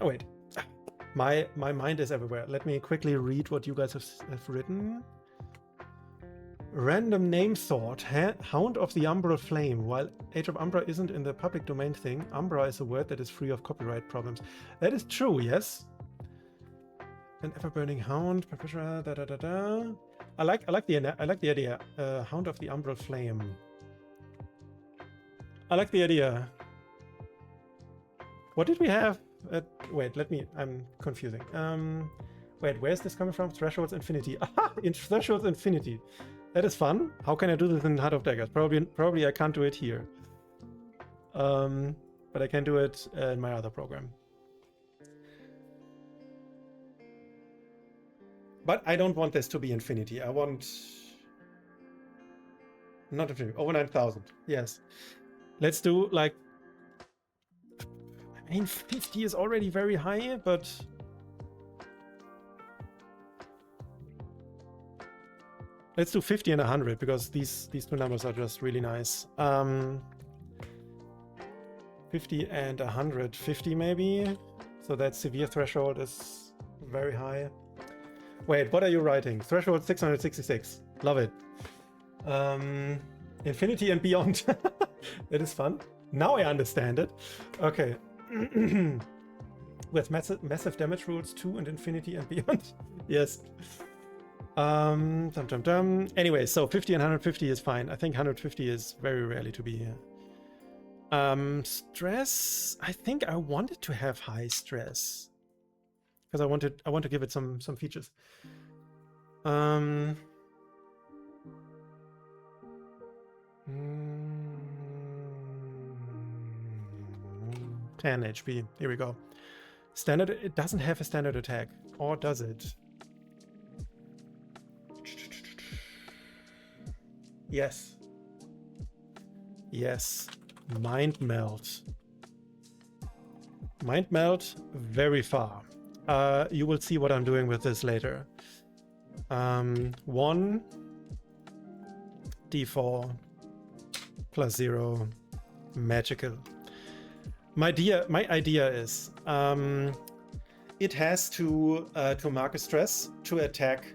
wait. My mind is everywhere. Let me quickly read what you guys have written. Random name thought. Hound of the Umbral Flame. While Age of Umbra isn't in the public domain thing, Umbra is a word that is free of copyright problems. That is true, yes. An everburning hound. I like the idea. Hound of the Umbral Flame. I like the idea. What did we have? Wait, I'm confusing. Wait, where's this coming from? Thresholds Infinity. Aha! In Thresholds Infinity. That is fun. How can I do this in Heart of Daggers? Probably I can't do it here. But I can do it in my other program. But I don't want this to be infinity. I want... Not infinity. Over 9,000. Yes. Let's do like... I mean, 50 is already very high, but... Let's do 50 and 100, because these two numbers are just really nice. 50 and 100. 50 maybe? So that severe threshold is very high. Wait, what are you writing? Threshold 666. Love it. Infinity and beyond. That is fun. Now I understand it. Okay. With massive damage rules 2 and infinity and beyond. Yes. Anyway, so 50 and 150 is fine. I think 150 is very rarely to be here. Stress. I think I wanted to have high stress because I want to give it some features. 10 HP. Here we go. Standard. It doesn't have a standard attack, or does it? Yes. Yes. Mind melt. Mind melt very far. You will see what I'm doing with this later. 1 d4 plus 0 magical. My idea is it has to mark a stress to attack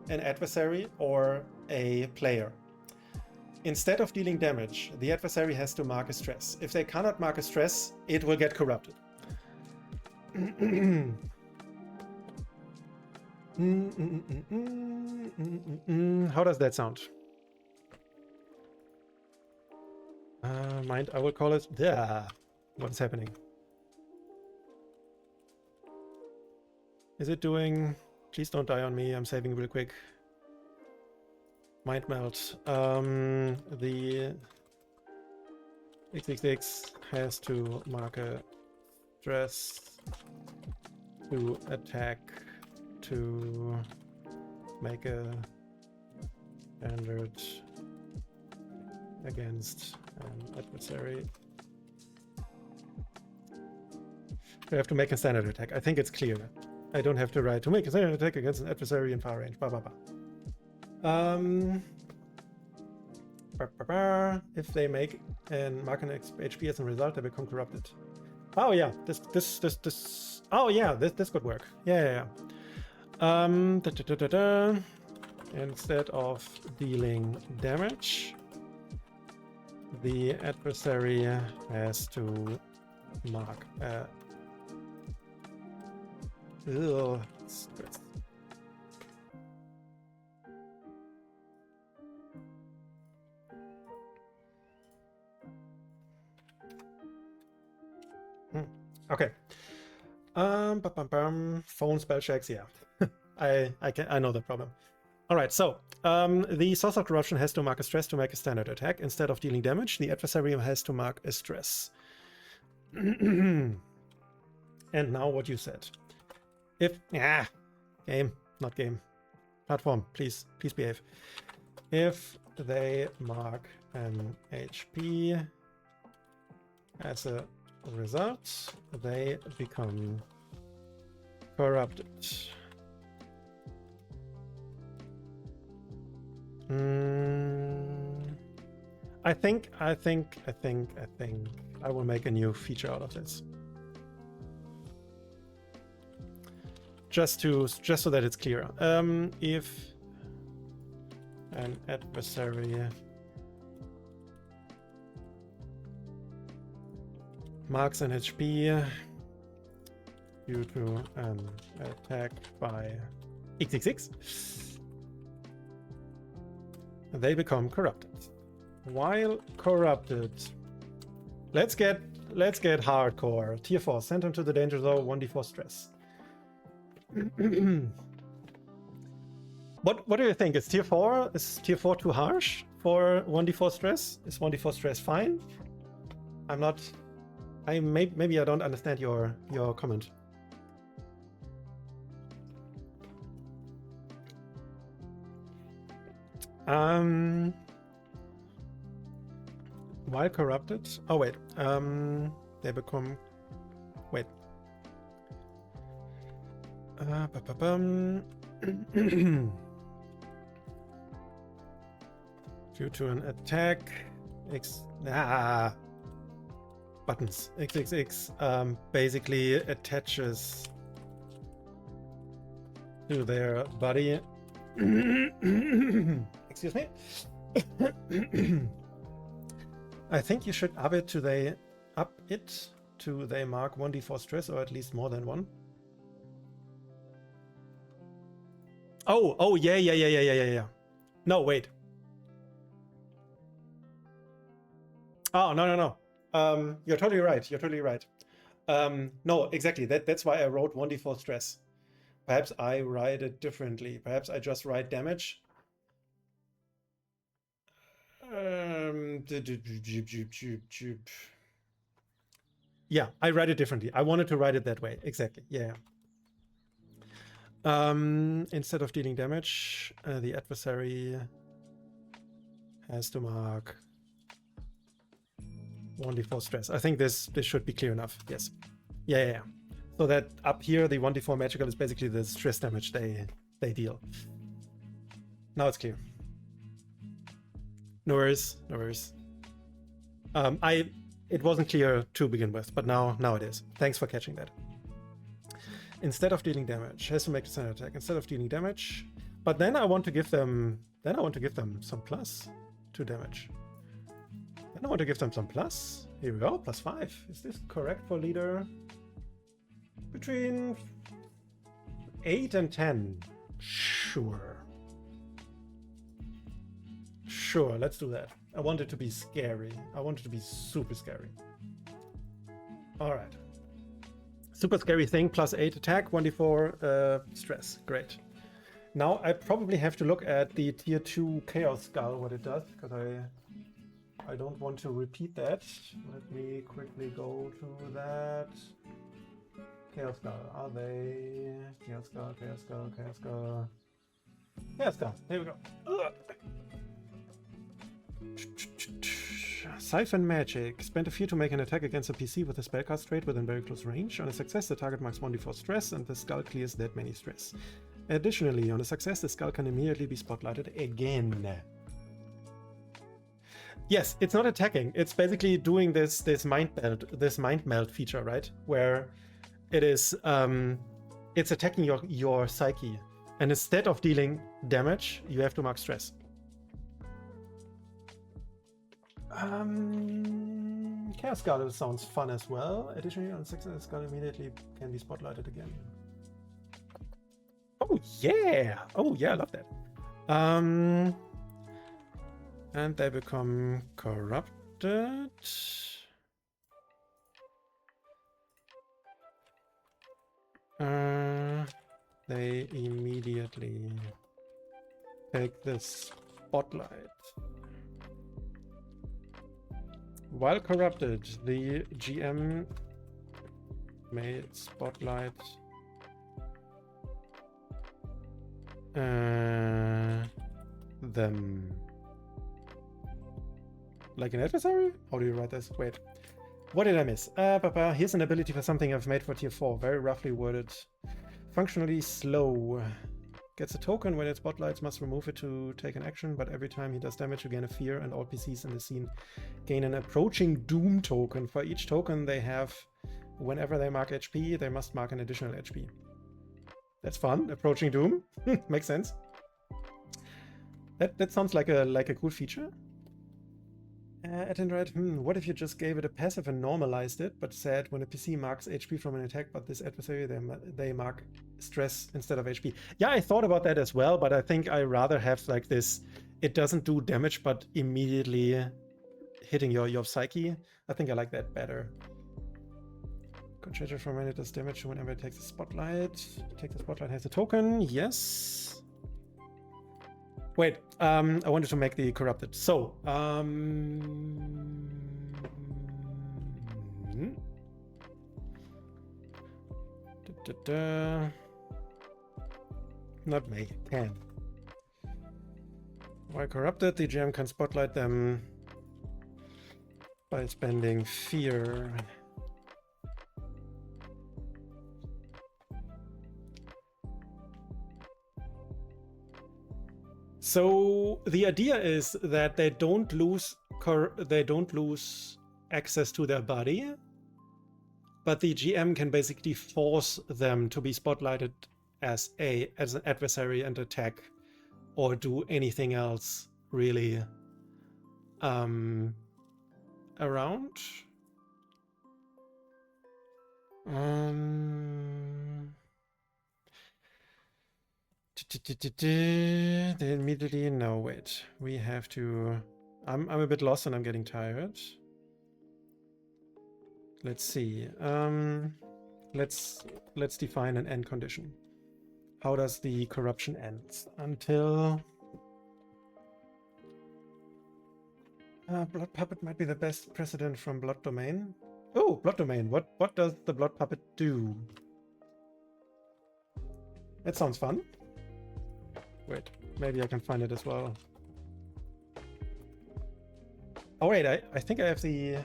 an adversary or a player. Instead of dealing damage, the adversary has to mark a stress. If they cannot mark a stress, it will get corrupted. How does that sound? Mind, I will call it. Yeah. What is happening? Is it doing? Please don't die on me. I'm saving real quick. Mind melt. The XXX has to mark a stress to attack to make a standard against an adversary. I have to make a standard attack. I think it's clear. I don't have to write to make a standard attack against an adversary in far range. Blah, blah, blah. If they make and mark an HP as a result, they become corrupted. Oh yeah, this. Oh yeah, this could work. Yeah. Instead of dealing damage, the adversary has to mark a stress. Okay. Phone spell checks. Yeah, I know the problem. All right. So the source of corruption has to mark a stress to make a standard attack. Instead of dealing damage, the adversary has to mark a stress. And now what you said. If game, not game, platform. Please behave. If they mark an HP as a result, they become corrupted. I think I will make a new feature out of this. Just so that it's clear. If an adversary marks an HP due to an attack by XXX, they become corrupted. While corrupted, let's get hardcore. Tier 4, send him to the danger zone, 1d4 stress. What do you think? Is Tier 4 too harsh for 1d4 stress? Is 1d4 stress fine? Maybe I don't understand your comment. While corrupted. Oh wait. They become. Wait. Due to an attack. Buttons. XXX basically attaches to their body. Excuse me. I think you should up it to they mark 1d4 stress, or at least more than one. Oh yeah. No, wait. Oh no. You're totally right. No, exactly. That's why I wrote 1d4 stress. Perhaps I write it differently. Perhaps I just write damage. Yeah, I write it differently. I wanted to write it that way. Exactly. Yeah. Instead of dealing damage, the adversary has to mark 1d4 stress. I think this should be clear enough. Yes. Yeah. So that up here, the 1d4 magical is basically the stress damage they deal. Now it's clear. No worries. It wasn't clear to begin with, but now it is. Thanks for catching that. Instead of dealing damage, has to make the standard attack. Instead of dealing damage, but then I want to give them some plus to damage. Then I want to give them some plus. Here we go, +5. Is this correct for leader? Between 8 and 10. Sure, let's do that. I want it to be scary. I want it to be super scary. All right. Super scary thing, +8 attack, 1d4 stress. Great. Now I probably have to look at the tier 2 Chaos Skull, what it does, because I don't want to repeat that. Let me quickly go to that. Chaos Skull, are they? Chaos Skull. Here we go. Ugh. Siphon Magic. Spend a fear to make an attack against a PC with a spellcast trait within very close range. On a success, the target marks 1d4 stress, and the skull clears that many stress. Additionally, on a success, the skull can immediately be spotlighted again. Yes, it's not attacking. It's basically doing this mind meld feature, right? Where it is it's attacking your psyche, and instead of dealing damage, you have to mark stress. Chaos Skull sounds fun as well. Additionally, on success, the skull immediately can be spotlighted again. Oh yeah! I love that. And they become corrupted. They immediately take the spotlight. While corrupted, the GM may spotlight them. Like an adversary? How do you write this? Wait. What did I miss? Here's an ability for something I've made for tier 4. Very roughly worded. Functionally slow. Gets a token when it spotlights, must remove it to take an action, but every time he does damage, you gain a fear, and all PCs in the scene gain an approaching doom token. For each token they have, whenever they mark HP, they must mark an additional HP. That's fun. Approaching doom. Makes sense. That sounds like a cool feature. What if you just gave it a passive and normalized it, but said when a PC marks HP from an attack, but this adversary, they mark stress instead of HP. Yeah, I thought about that as well, but I think I rather have like this, it doesn't do damage, but immediately hitting your psyche. I think I like that better. Concentrate from when it does damage whenever it takes the spotlight. Take the spotlight has a token, yes. Wait, I wanted to make the corrupted. So, not me, can. While corrupted, the GM can spotlight them by spending fear. So the idea is that they don't lose access to their body, but the GM can basically force them to be spotlighted as an adversary and attack, or do anything else really around. They immediately, no, wait, we have to, I'm a bit lost and I'm getting tired. Let's see, let's define an end condition. How does the corruption end? Until... Blood Puppet might be the best precedent from Blood Domain. Oh, Blood Domain. What does the Blood Puppet do? That sounds fun. Wait, maybe I can find it as well. Oh wait, I think I have the...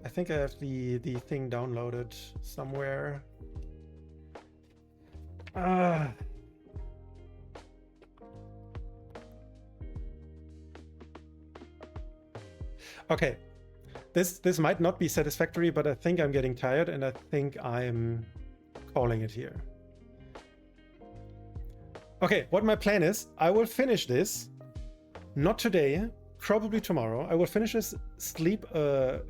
I think I have the thing downloaded somewhere. Okay, this might not be satisfactory, but I think I'm getting tired and I think I'm calling it here. Okay, what my plan is, I will finish this, not today, probably tomorrow. I will finish this, sleep over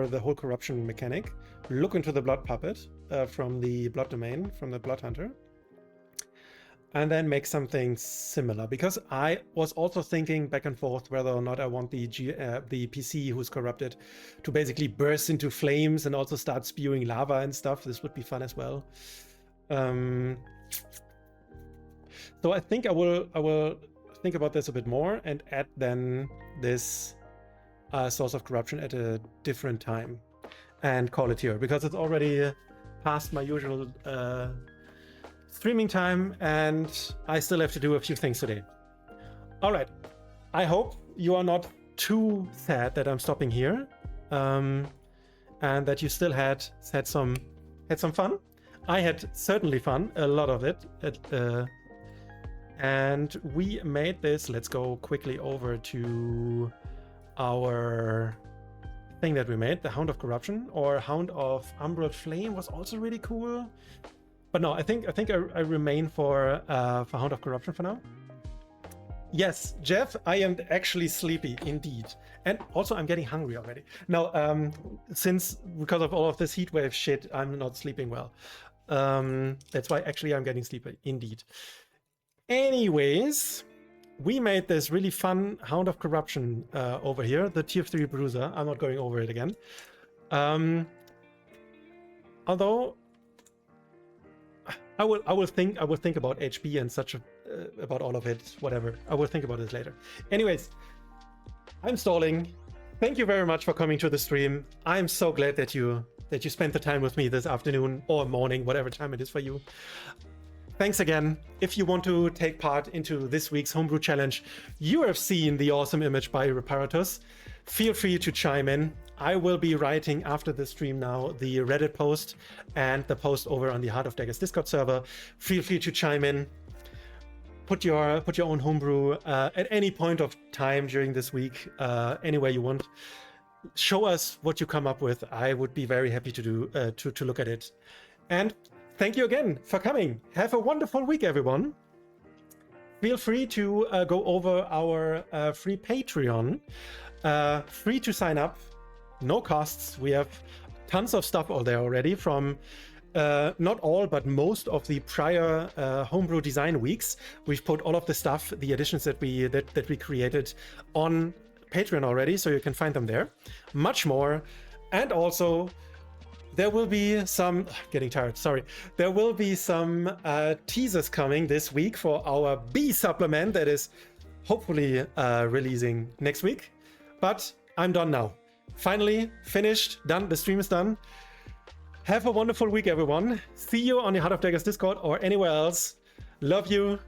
the whole corruption mechanic, look into the Blood Puppet from the Blood Domain, from the Blood Hunter, and then make something similar. Because I was also thinking back and forth whether or not I want the PC who's corrupted to basically burst into flames and also start spewing lava and stuff. This would be fun as well. So I think I will think about this a bit more and add then this source of corruption at a different time and call it here, because it's already past my usual streaming time and I still have to do a few things today. All right, I hope you are not too sad that I'm stopping here, and that you still had some fun. I had certainly fun, a lot of it. And we made this. Let's go quickly over to our thing that we made, the Hound of Corruption, or Hound of Umbral Flame was also really cool. But no, I think I remain for Hound of Corruption for now. Yes, Jeff, I am actually sleepy indeed, and also I'm getting hungry already. Now, because of all of this heat wave shit, I'm not sleeping well. That's why actually I'm getting sleepy indeed. Anyways, we made this really fun Hound of Corruption over here, the tier 3 bruiser. I'm not going over it again. Although I will think about HP and such about all of it, whatever. I will think about it later. Anyways, I'm stalling. Thank you very much for coming to the stream. I'm so glad that you spent the time with me this afternoon or morning, whatever time it is for you. Thanks again. If you want to take part into this week's Homebrew Challenge, you have seen the awesome image by Reparatus. Feel free to chime in. I will be writing after the stream now the Reddit post and the post over on the Heart of Daggers Discord server. Feel free to chime in. Put your own homebrew at any point of time during this week, anywhere you want. Show us what you come up with. I would be very happy to do to look at it. And thank you again for coming. Have a wonderful week, everyone. Feel free to go over our free Patreon. Free to sign up, no costs. We have tons of stuff all there already from not all, but most of the prior homebrew design weeks. We've put all of the stuff, the additions that we created on Patreon already, so you can find them there. Much more, and also there will be some, getting tired, sorry. There will be some teasers coming this week for our B supplement that is hopefully releasing next week. But I'm done now. Finally, finished, done, the stream is done. Have a wonderful week, everyone. See you on the Heart of Daggers Discord or anywhere else. Love you.